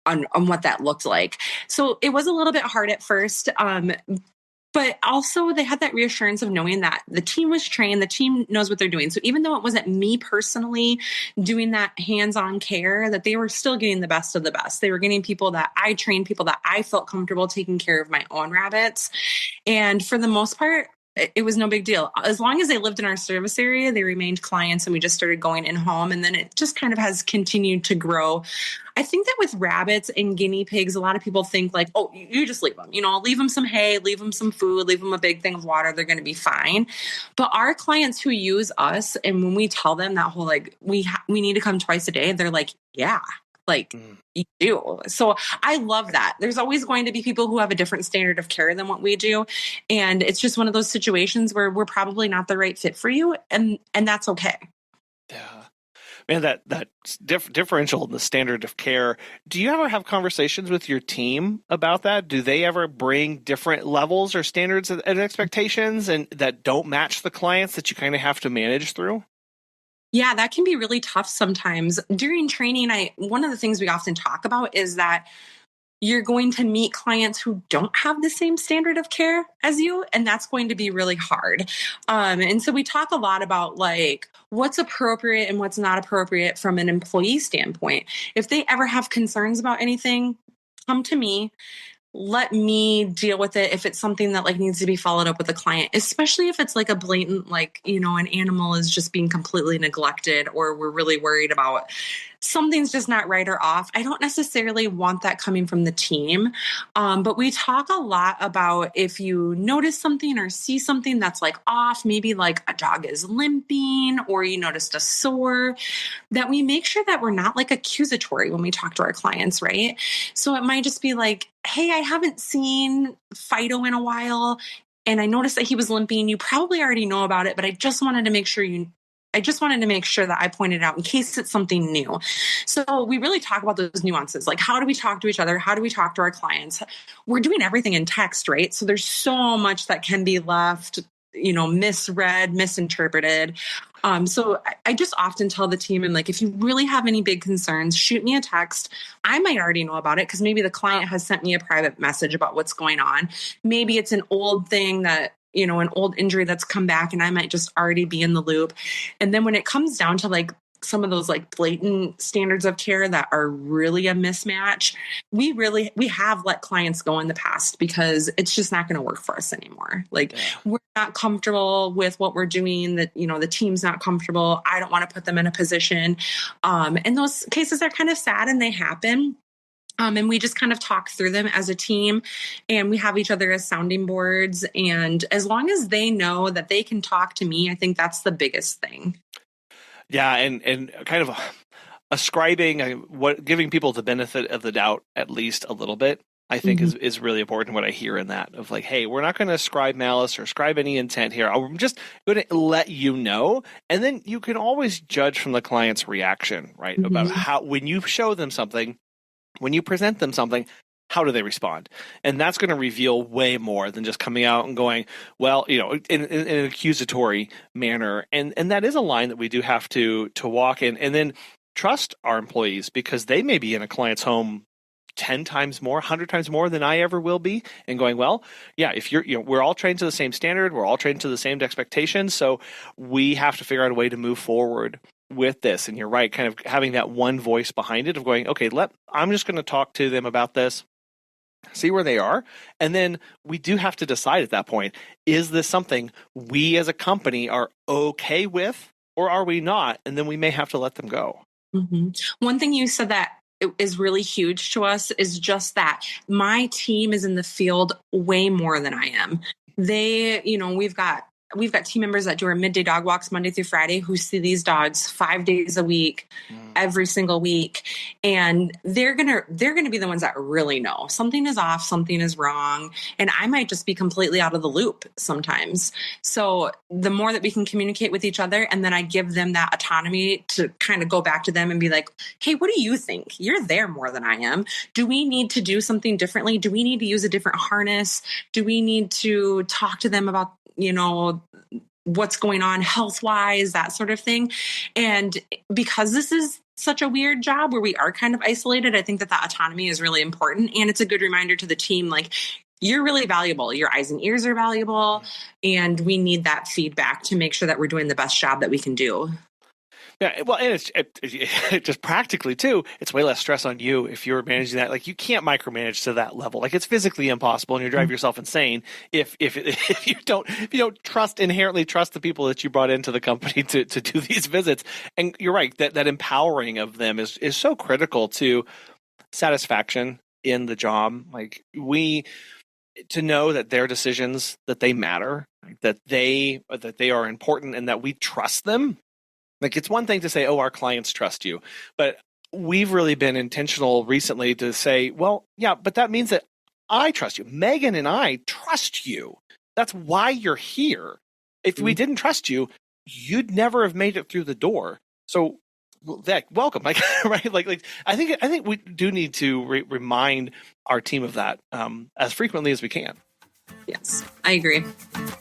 what that looked like. So it was a little bit hard at first. But also they had that reassurance of knowing that the team was trained, the team knows what they're doing. So even though it wasn't me personally doing that hands-on care, that they were still getting the best of the best. They were getting people that I trained, people that I felt comfortable taking care of my own rabbits. And for the most part, it was no big deal. As long as they lived in our service area, they remained clients and we just started going in home. And then it just kind of has continued to grow. I think that with rabbits and guinea pigs, a lot of people think like, oh, you just leave them, leave them some hay, leave them some food, leave them a big thing of water. They're going to be fine. But our clients who use us, and when we tell them that whole, like, we need to come twice a day, they're like, yeah. Like you do. So I love that. There's always going to be people who have a different standard of care than what we do. And it's just one of those situations where we're probably not the right fit for you. And that's okay. Yeah. Man, that differential in the standard of care. Do you ever have conversations with your team about that? Do they ever bring different levels or standards and expectations and that don't match the clients that you kind of have to manage through? Yeah, that can be really tough sometimes. During training, one of the things we often talk about is that you're going to meet clients who don't have the same standard of care as you, and that's going to be really hard. And so we talk a lot about like what's appropriate and what's not appropriate from an employee standpoint. If they ever have concerns about anything, come to me. Let me deal with it if it's something that like needs to be followed up with the client, especially if it's like a blatant, like, an animal is just being completely neglected or we're really worried about something's just not right or off. I don't necessarily want that coming from the team. But we talk a lot about if you notice something or see something that's like off, maybe like a dog is limping or you noticed a sore, that we make sure that we're not like accusatory when we talk to our clients, right? So it might just be like, hey, I haven't seen Fido in a while and I noticed that he was limping. You probably already know about it, but I just wanted to make sure that I pointed out in case it's something new. So we really talk about those nuances. Like, how do we talk to each other? How do we talk to our clients? We're doing everything in text, right? So there's so much that can be left, misread, misinterpreted. So I just often tell the team, and like, if you really have any big concerns, shoot me a text. I might already know about it because maybe the client has sent me a private message about what's going on. Maybe it's an old thing that, an old injury that's come back and I might just already be in the loop. And then when it comes down to like some of those like blatant standards of care that are really a mismatch, we have let clients go in the past because it's just not going to work for us anymore. Like we're not comfortable with what we're doing, that, the team's not comfortable. I don't want to put them in a position. And those cases are kind of sad and they happen. And we just kind of talk through them as a team, and we have each other as sounding boards. And as long as they know that they can talk to me, I think that's the biggest thing. Yeah, and kind of ascribing giving people the benefit of the doubt at least a little bit, I think is really important. What I hear in that of like, hey, we're not going to ascribe malice or ascribe any intent here. I'm just going to let you know, and then you can always judge from the client's reaction, right? About how when you show them something. When you present them something, how do they respond? And that's going to reveal way more than just coming out and going, well, in an accusatory manner. And that is a line that we do have to walk in, and then trust our employees, because they may be in a client's home 10 times more, 100 times more than I ever will be, and going, well, yeah, if we're all trained to the same standard, we're all trained to the same expectations, so we have to figure out a way to move forward with this. And you're right, kind of having that one voice behind it of going, okay, I'm just going to talk to them about this, see where they are. And then we do have to decide at that point, is this something we as a company are okay with, or are we not? And then we may have to let them go. One thing you said that is really huge to us is just that my team is in the field way more than I am. We've got team members that do our midday dog walks Monday through Friday who see these dogs 5 days a week, every single week. And they're going to be the ones that really know something is off, something is wrong. And I might just be completely out of the loop sometimes. So the more that we can communicate with each other, and then I give them that autonomy to kind of go back to them and be like, hey, what do you think? You're there more than I am. Do we need to do something differently? Do we need to use a different harness? Do we need to talk to them about what's going on health-wise, that sort of thing. And because this is such a weird job where we are kind of isolated, I think that autonomy is really important. And it's a good reminder to the team, like, you're really valuable. Your eyes and ears are valuable. And we need that feedback to make sure that we're doing the best job that we can do. Yeah, well, and it's just practically too, it's way less stress on you if you're managing that. Like, you can't micromanage to that level. Like, it's physically impossible, and you drive yourself insane if you don't inherently trust the people that you brought into the company to do these visits. And you're right, that empowering of them is so critical to satisfaction in the job. Like, to know that their decisions, that they matter, that they are important, and that we trust them. Like, it's one thing to say, oh, our clients trust you, but we've really been intentional recently to say, well, yeah, but that means that I trust you. Megan and I trust you. That's why you're here. If we didn't trust you, you'd never have made it through the door. So, welcome. Like, right? Like, I think we do need to remind our team of that as frequently as we can. Yes, I agree.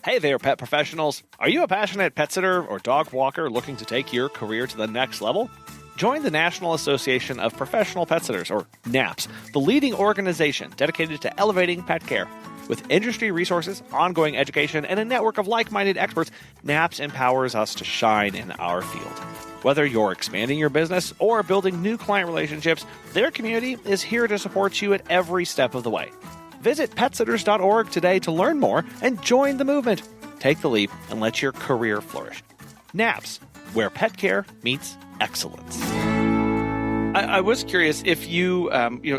Hey there, pet professionals. Are you a passionate pet sitter or dog walker looking to take your career to the next level? Join the National Association of Professional Pet Sitters, or NAPS, the leading organization dedicated to elevating pet care. With industry resources, ongoing education, and a network of like-minded experts, NAPS empowers us to shine in our field. Whether you're expanding your business or building new client relationships, their community is here to support you at every step of the way. Visit petsitters.org today to learn more and join the movement. Take the leap and let your career flourish. NAPS, where pet care meets excellence. I was curious if you,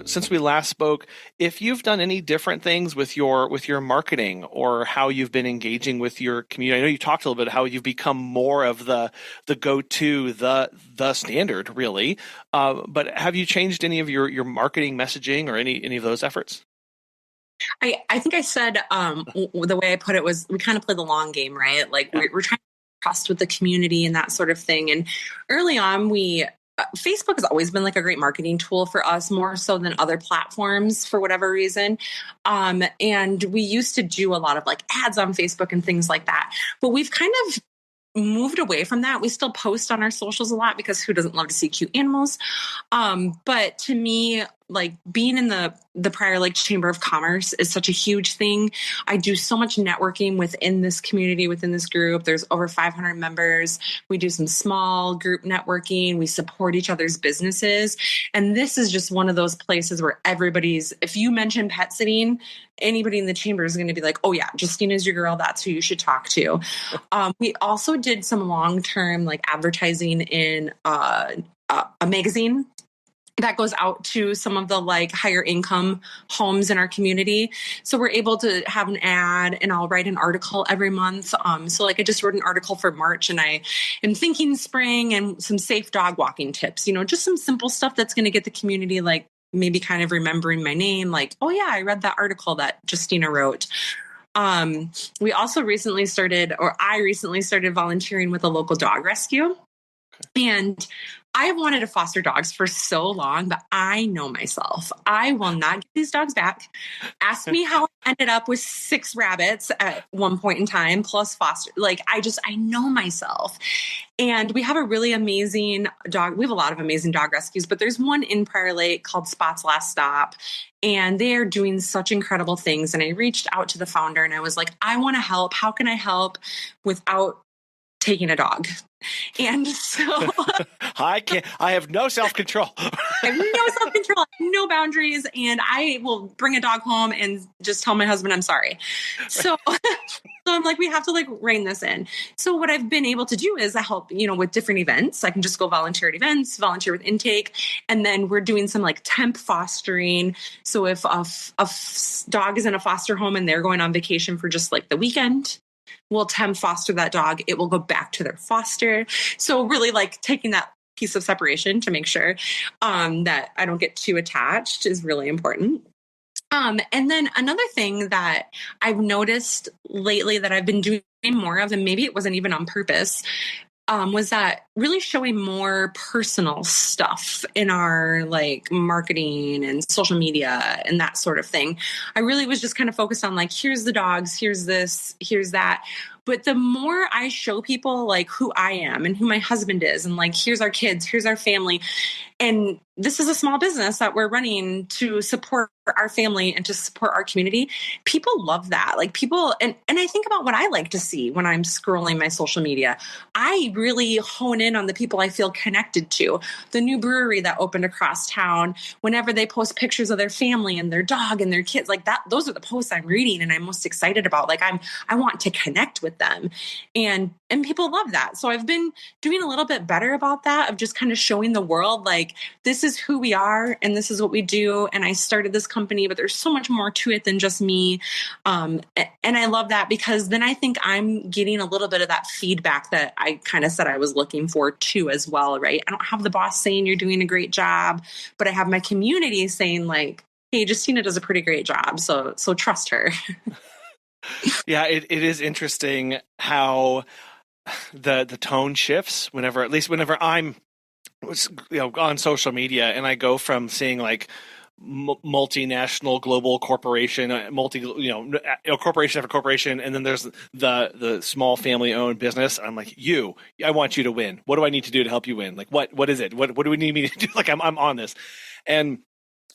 since we last spoke, if you've done any different things with your marketing or how you've been engaging with your community. I know you talked a little bit how you've become more of the go-to, the standard, really. But have you changed any of your marketing messaging or any of those efforts? I think I said the way I put it was we kind of play the long game, right? Like we're trying to trust with the community and that sort of thing. And early on, Facebook has always been like a great marketing tool for us, more so than other platforms for whatever reason. And we used to do a lot of like ads on Facebook and things like that. But we've kind of moved away from that. We still post on our socials a lot because who doesn't love to see cute animals? But to me, like being in the Prior Lake Chamber of Commerce is such a huge thing. I do so much networking within this community, within this group. There's over 500 members. We do some small group networking. We support each other's businesses. And this is just one of those places where if you mention pet sitting, anybody in the chamber is going to be like, oh yeah, Justina's your girl. That's who you should talk to. We also did some long-term like advertising in a magazine that goes out to some of the like higher income homes in our community. So we're able to have an ad, and I'll write an article every month. So like I just wrote an article for March, and I am thinking spring and some safe dog walking tips, just some simple stuff that's going to get the community like maybe kind of remembering my name. Like, oh yeah, I read that article that Justina wrote. We also I recently started volunteering with a local dog rescue. And I've wanted to foster dogs for so long, but I know myself. I will not get these dogs back. Ask me how I ended up with 6 rabbits at one point in time, plus foster. Like, I know myself. And we have a really amazing dog. We have a lot of amazing dog rescues, but there's one in Prior Lake called Spot's Last Stop. And they are doing such incredible things. And I reached out to the founder and I was like, I want to help. How can I help without taking a dog? And so I have no self-control. I have no self-control, I have no boundaries, and I will bring a dog home and just tell my husband I'm sorry. So I'm like, we have to like rein this in. So what I've been able to do is I help, with different events. I can just go volunteer at events, volunteer with intake. And then we're doing some like temp fostering. So if a dog is in a foster home and they're going on vacation for just like the weekend, we'll temp foster that dog. It will go back to their foster. So really like taking that piece of separation to make sure that I don't get too attached is really important. And then another thing that I've noticed lately that I've been doing more of, and maybe it wasn't even on purpose, was that really showing more personal stuff in our like marketing and social media and that sort of thing. I really was just kind of focused on like, here's the dogs, here's this, here's that. But the more I show people like who I am and who my husband is, and like, here's our kids, here's our family. And this is a small business that we're running to support our family and to support our community. People love that. Like people, and I think about what I like to see when I'm scrolling my social media. I really hone in on the people I feel connected to. The new brewery that opened across town, whenever they post pictures of their family and their dog and their kids, like that, those are the posts I'm reading and I'm most excited about. Like I want to connect with them, and people love that. So I've been doing a little bit better about that, of just kind of showing the world, like, this is who we are and this is what we do. And I started this company, but there's so much more to it than just me. And I love that, because then I think I'm getting a little bit of that feedback that I kind of said I was looking for too as well, right? I don't have the boss saying you're doing a great job, but I have my community saying like, hey, Justina does a pretty great job. So trust her. Yeah, it is interesting how the tone shifts whenever I'm on social media, and I go from seeing like multinational global corporation, corporation after corporation, and then there's the small family owned business. I'm like, I want you to win. What do I need to do to help you win? Like, what is it? What do we need me to do? Like, I'm on this. And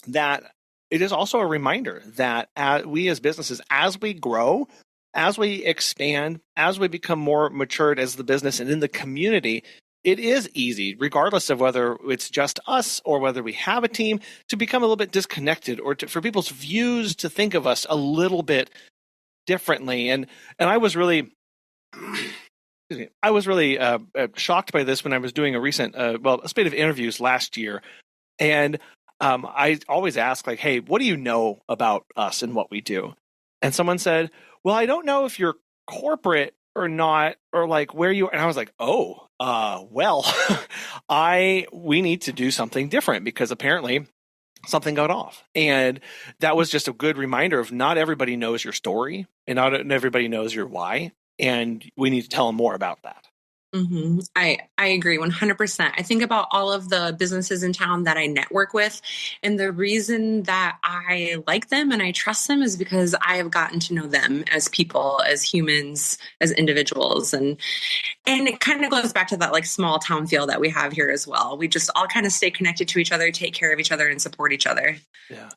that it is also a reminder that we as businesses, as we grow, as we expand, as we become more matured as the business and in the community, it is easy, regardless of whether it's just us or whether we have a team, to become a little bit disconnected, or for people's views to think of us a little bit differently. And I was really shocked by this when I was doing a recent, a spate of interviews last year. And I always ask, like, hey, what do you know about us and what we do? And someone said, well, I don't know if you're corporate or not, or like where you are. And I was like, we need to do something different, because apparently something got off. And that was just a good reminder of not everybody knows your story and not everybody knows your why. And we need to tell them more about that. I agree 100%. I think about all of the businesses in town that I network with, and the reason that I like them and I trust them is because I have gotten to know them as people, as humans, as individuals, and it kind of goes back to that like small town feel that we have here as well. We just all kind of stay connected to each other, take care of each other, and support each other. Yeah.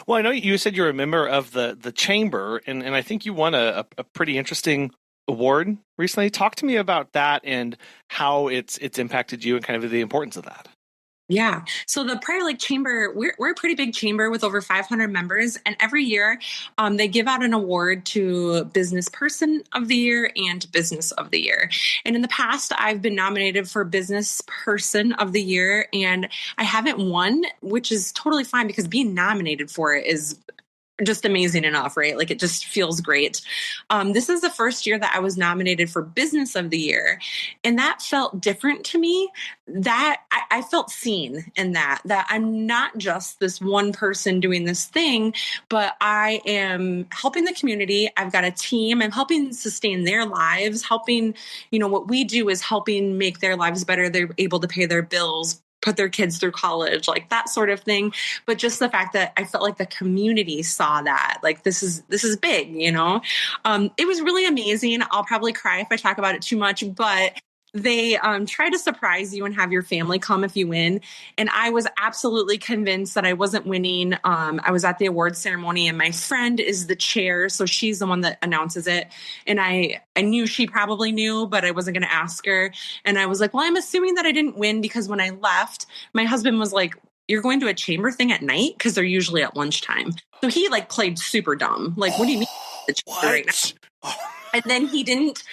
Well, I know you said you're a member of the chamber, and I think you won a pretty interesting award recently. Talk to me about that and how it's impacted you and kind of the importance of that. Yeah. So the Prior Lake Chamber, we're a pretty big chamber with over 500 members. And every year they give out an award to Business Person of the Year and Business of the Year. And in the past, I've been nominated for Business Person of the Year, and I haven't won, which is totally fine because being nominated for it is just amazing enough, right? Like it just feels great. This is the first year that I was nominated for Business of the Year, and that felt different to me. That I felt seen in that I'm not just this one person doing this thing, but I am helping the community. I've got a team. I'm helping sustain their lives, helping, what we do is helping make their lives better. They're able to pay their bills, put their kids through college, like that sort of thing. But just the fact that I felt like the community saw that, like, this is big, it was really amazing. I'll probably cry if I talk about it too much, but they try to surprise you and have your family come if you win. And I was absolutely convinced that I wasn't winning. I was at the award ceremony and my friend is the chair. So she's the one that announces it. And I knew she probably knew, but I wasn't going to ask her. And I was like, well, I'm assuming that I didn't win because when I left, my husband was like, you're going to a chamber thing at night? Because they're usually at lunchtime. So he like played super dumb. Like, what do you mean the chamber right now? And then he didn't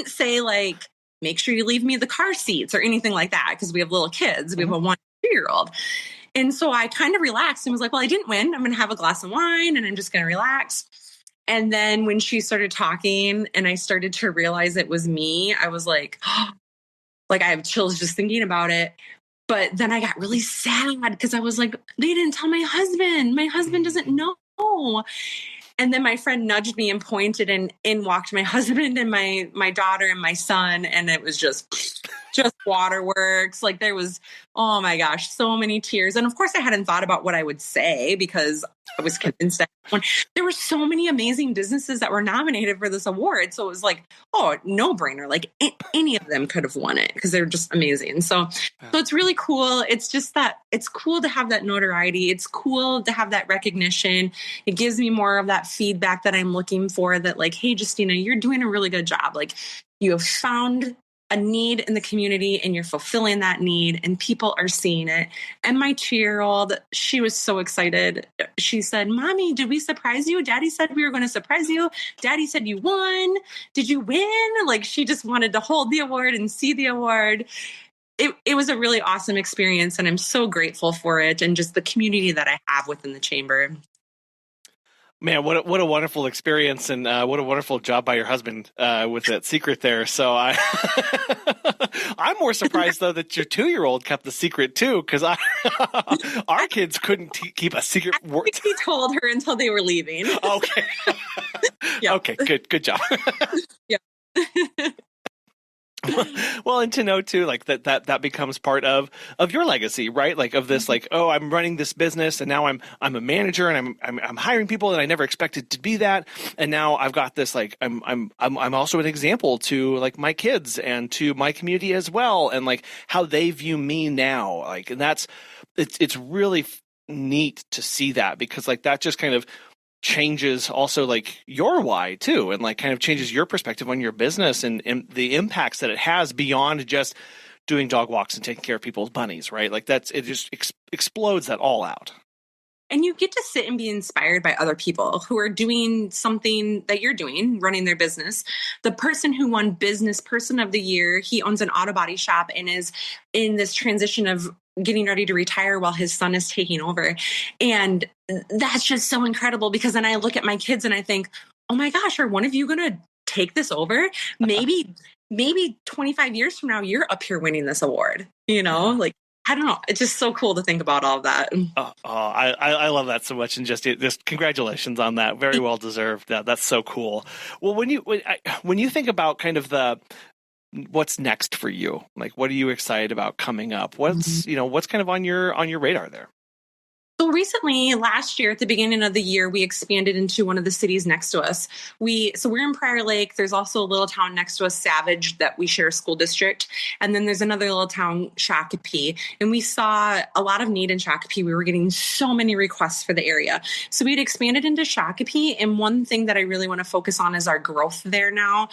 say like, make sure you leave me the car seats or anything like that, because we have little kids. We have a 1 2-year-old. And so I kind of relaxed and was like, well, I didn't win. I'm going to have a glass of wine and I'm just going to relax. And then when she started talking and I started to realize it was me, I was like, like I have chills just thinking about it. But then I got really sad because I was like, they didn't tell my husband. My husband doesn't know. And then my friend nudged me and pointed, and in walked my husband and my daughter and my son. And it was just waterworks. Like there was, oh my gosh, so many tears. And of course I hadn't thought about what I would say because I was convinced that there were so many amazing businesses that were nominated for this award. So it was like, oh, no brainer. Like any of them could have won it because they're just amazing. So it's really cool. It's just that it's cool to have that notoriety. It's cool to have that recognition. It gives me more of that feedback that I'm looking for, that like, hey, Justina, you're doing a really good job. Like you have found a need in the community and you're fulfilling that need and people are seeing it. And my 2-year-old, she was so excited. She said, Mommy, did we surprise you? Daddy said we were going to surprise you. Daddy said you won. Did you win? Like she just wanted to hold the award and see the award. It was a really awesome experience and I'm so grateful for it and just the community that I have within the chamber. Man, what a wonderful experience, and what a wonderful job by your husband with that secret there. So I'm more surprised though that your 2-year-old kept the secret too, because our kids couldn't keep a secret. He told her until they were leaving. Okay. Yeah. Okay. Good job. Yeah. Well, and to know too, like that becomes part of your legacy, right? Like of this, like, oh, I'm running this business, and now I'm a manager, and I'm hiring people, and I never expected to be that, and now I've got this, like, I'm also an example to like my kids and to my community as well, and like how they view me now, like, and it's really neat to see that, because like that just kind of changes also like your why too, and like kind of changes your perspective on your business and the impacts that it has beyond just doing dog walks and taking care of people's bunnies, right? Like it just explodes that all out. And you get to sit and be inspired by other people who are doing something that you're doing, running their business. The person who won Business Person of the Year, he owns an auto body shop and is in this transition of getting ready to retire while his son is taking over. And that's just so incredible, because then I look at my kids and I think, oh my gosh, are one of you going to take this over? Maybe 25 years from now, you're up here winning this award, like, I don't know. It's just so cool to think about all of that. I love that so much, and just congratulations on that. Very well deserved. That's so cool. Well, when you think about kind of what's next for you? Like, what are you excited about coming up? What's what's kind of on your radar there? So recently, last year, at the beginning of the year, we expanded into one of the cities next to us. We're in Prior Lake. There's also a little town next to us, Savage, that we share a school district. And then there's another little town, Shakopee. And we saw a lot of need in Shakopee. We were getting so many requests for the area. So we had expanded into Shakopee. And one thing that I really want to focus on is our growth there now.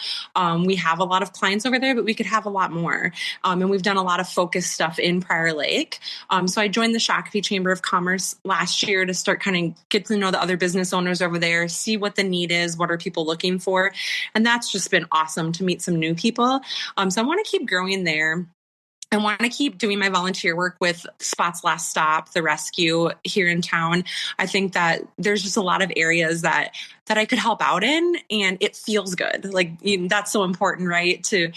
We have a lot of clients over there, but we could have a lot more. And we've done a lot of focus stuff in Prior Lake. So I joined the Shakopee Chamber of Commerce last year to start kind of get to know the other business owners over there, see what the need is, what are people looking for. And that's just been awesome to meet some new people. So I want to keep growing there. I want to keep doing my volunteer work with Spot's Last Stop, the rescue here in town. I think that there's just a lot of areas that I could help out in, and it feels good. Like, that's so important, right? To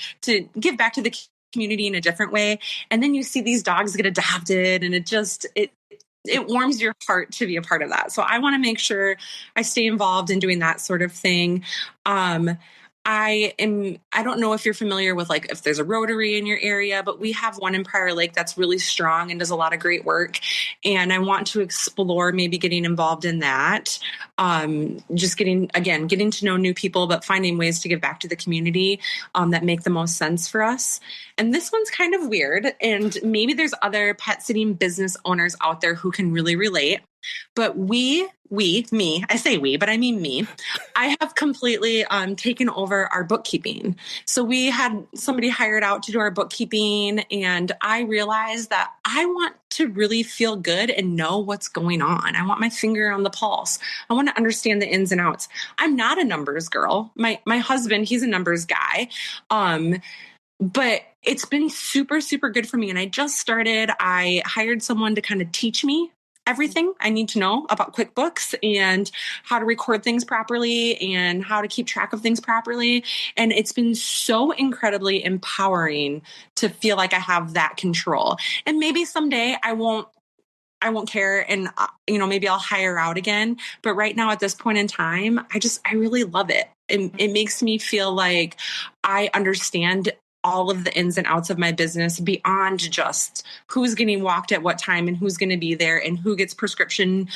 give back to the community in a different way. And then you see these dogs get adopted, and it warms your heart to be a part of that. So I want to make sure I stay involved in doing that sort of thing. I don't know if you're familiar with, like, if there's a Rotary in your area, but we have one in Prior Lake that's really strong and does a lot of great work. And I want to explore maybe getting involved in that. Just getting to know new people, but finding ways to give back to the community that make the most sense for us. And this one's kind of weird. And maybe there's other pet sitting business owners out there who can really relate. But me, I say we, but I mean me, I have completely taken over our bookkeeping. So we had somebody hired out to do our bookkeeping, and I realized that I want to really feel good and know what's going on. I want my finger on the pulse. I want to understand the ins and outs. I'm not a numbers girl. My husband, he's a numbers guy. But it's been super, super good for me. And I hired someone to kind of teach me everything I need to know about QuickBooks and how to record things properly and how to keep track of things properly. And it's been so incredibly empowering to feel like I have that control. And maybe someday I won't care, and maybe I'll hire out again. But right now, at this point in time, I really love it. It makes me feel like I understand all of the ins and outs of my business beyond just who's getting walked at what time and who's going to be there and who gets prescription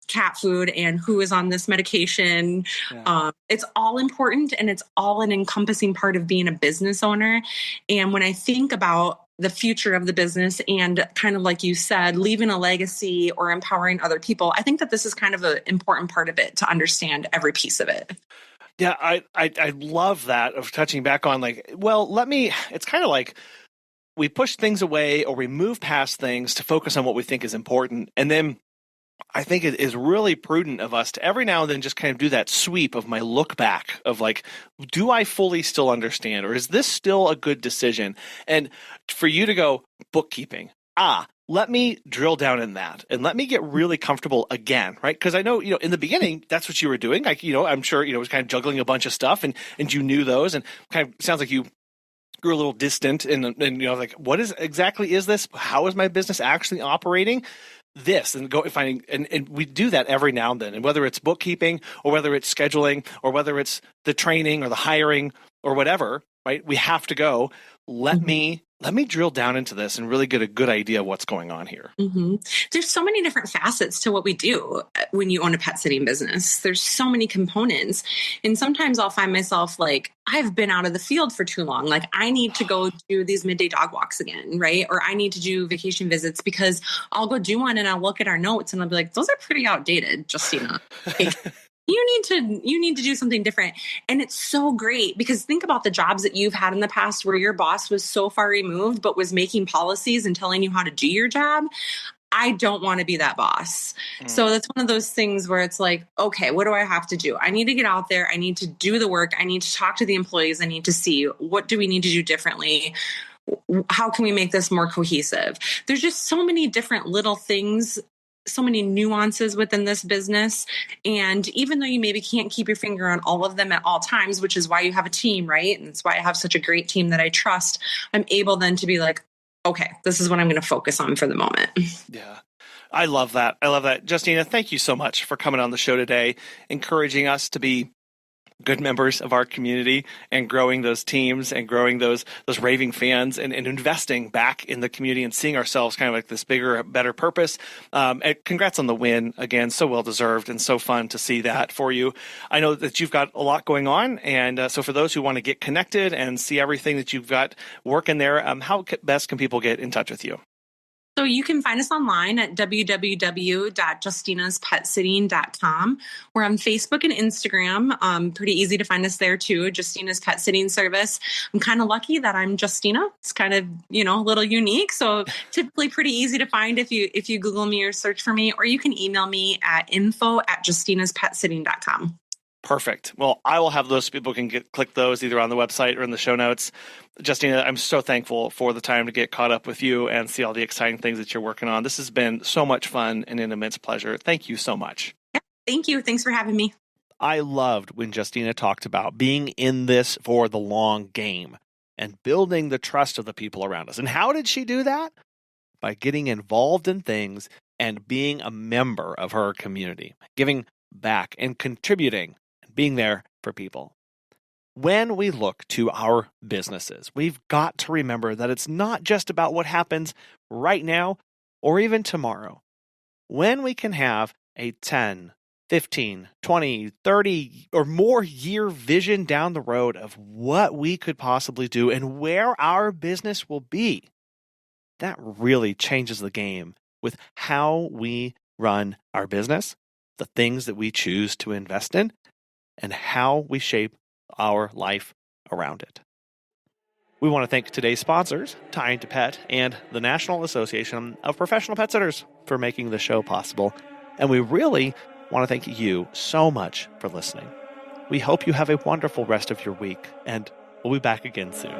cat food and who is on this medication. Yeah. It's all important, and it's all an encompassing part of being a business owner. And when I think about the future of the business and kind of, like you said, leaving a legacy or empowering other people, I think that this is kind of an important part of it, to understand every piece of it. Yeah, I love that, of touching back on, like, it's kind of like we push things away or we move past things to focus on what we think is important. And then I think it is really prudent of us to every now and then just kind of do that sweep of my look back of, like, do I fully still understand, or is this still a good decision? And for you to go bookkeeping, let me drill down in that and let me get really comfortable again, right? Because I know, in the beginning, that's what you were doing. Like, I'm sure, it was kind of juggling a bunch of stuff, and you knew those, and kind of sounds like you grew a little distant and like, what is this? How is my business actually operating? This, and and we do that every now and then. And whether it's bookkeeping or whether it's scheduling or whether it's the training or the hiring or whatever, right? We have to go, let me drill down into this and really get a good idea of what's going on here. Mm-hmm. There's so many different facets to what we do when you own a pet sitting business. There's so many components. And sometimes I'll find myself like, I've been out of the field for too long. Like, I need to go do these midday dog walks again, right? Or I need to do vacation visits, because I'll go do one and I'll look at our notes and I'll be like, those are pretty outdated, Justina. Like, you need to do something different. And it's so great, because think about the jobs that you've had in the past where your boss was so far removed, but was making policies and telling you how to do your job. I don't want to be that boss. So that's one of those things where it's like, okay, what do I have to do? I need to get out there. I need to do the work. I need to talk to the employees. I need to see, what do we need to do differently? How can we make this more cohesive? There's just so many different little things, so many nuances within this business. And even though you maybe can't keep your finger on all of them at all times, which is why you have a team, right? And it's why I have such a great team that I trust, I'm able then to be like, okay, this is what I'm going to focus on for the moment. Yeah. I love that. Justina, thank you so much for coming on the show today, encouraging us to be good members of our community and growing those teams and growing those raving fans and investing back in the community and seeing ourselves kind of like this bigger, better purpose. And congrats on the win. Again, so well deserved and so fun to see that for you. I know that you've got a lot going on. And so for those who want to get connected and see everything that you've got working there, how best can people get in touch with you? So you can find us online at www.justinaspetsitting.com. We're on Facebook and Instagram. Pretty easy to find us there too, Justina's Pet Sitting Service. I'm kind of lucky that I'm Justina. It's kind of, a little unique. So typically pretty easy to find if you Google me or search for me, or you can email me at info@justinaspetsitting.com. Perfect. Well, I will have those people can click those either on the website or in the show notes. Justina, I'm so thankful for the time to get caught up with you and see all the exciting things that you're working on. This has been so much fun and an immense pleasure. Thank you so much. Yeah, thank you. Thanks for having me. I loved when Justina talked about being in this for the long game and building the trust of the people around us. And how did she do that? By getting involved in things and being a member of her community, giving back and contributing. Being there for people. When we look to our businesses, we've got to remember that it's not just about what happens right now or even tomorrow. When we can have a 10, 15, 20, 30 or more year vision down the road of what we could possibly do and where our business will be, that really changes the game with how we run our business, the things that we choose to invest in, and how we shape our life around it. We want to thank today's sponsors, Time to Pet, and the National Association of Professional Pet Sitters for making the show possible. And we really want to thank you so much for listening. We hope you have a wonderful rest of your week, and we'll be back again soon.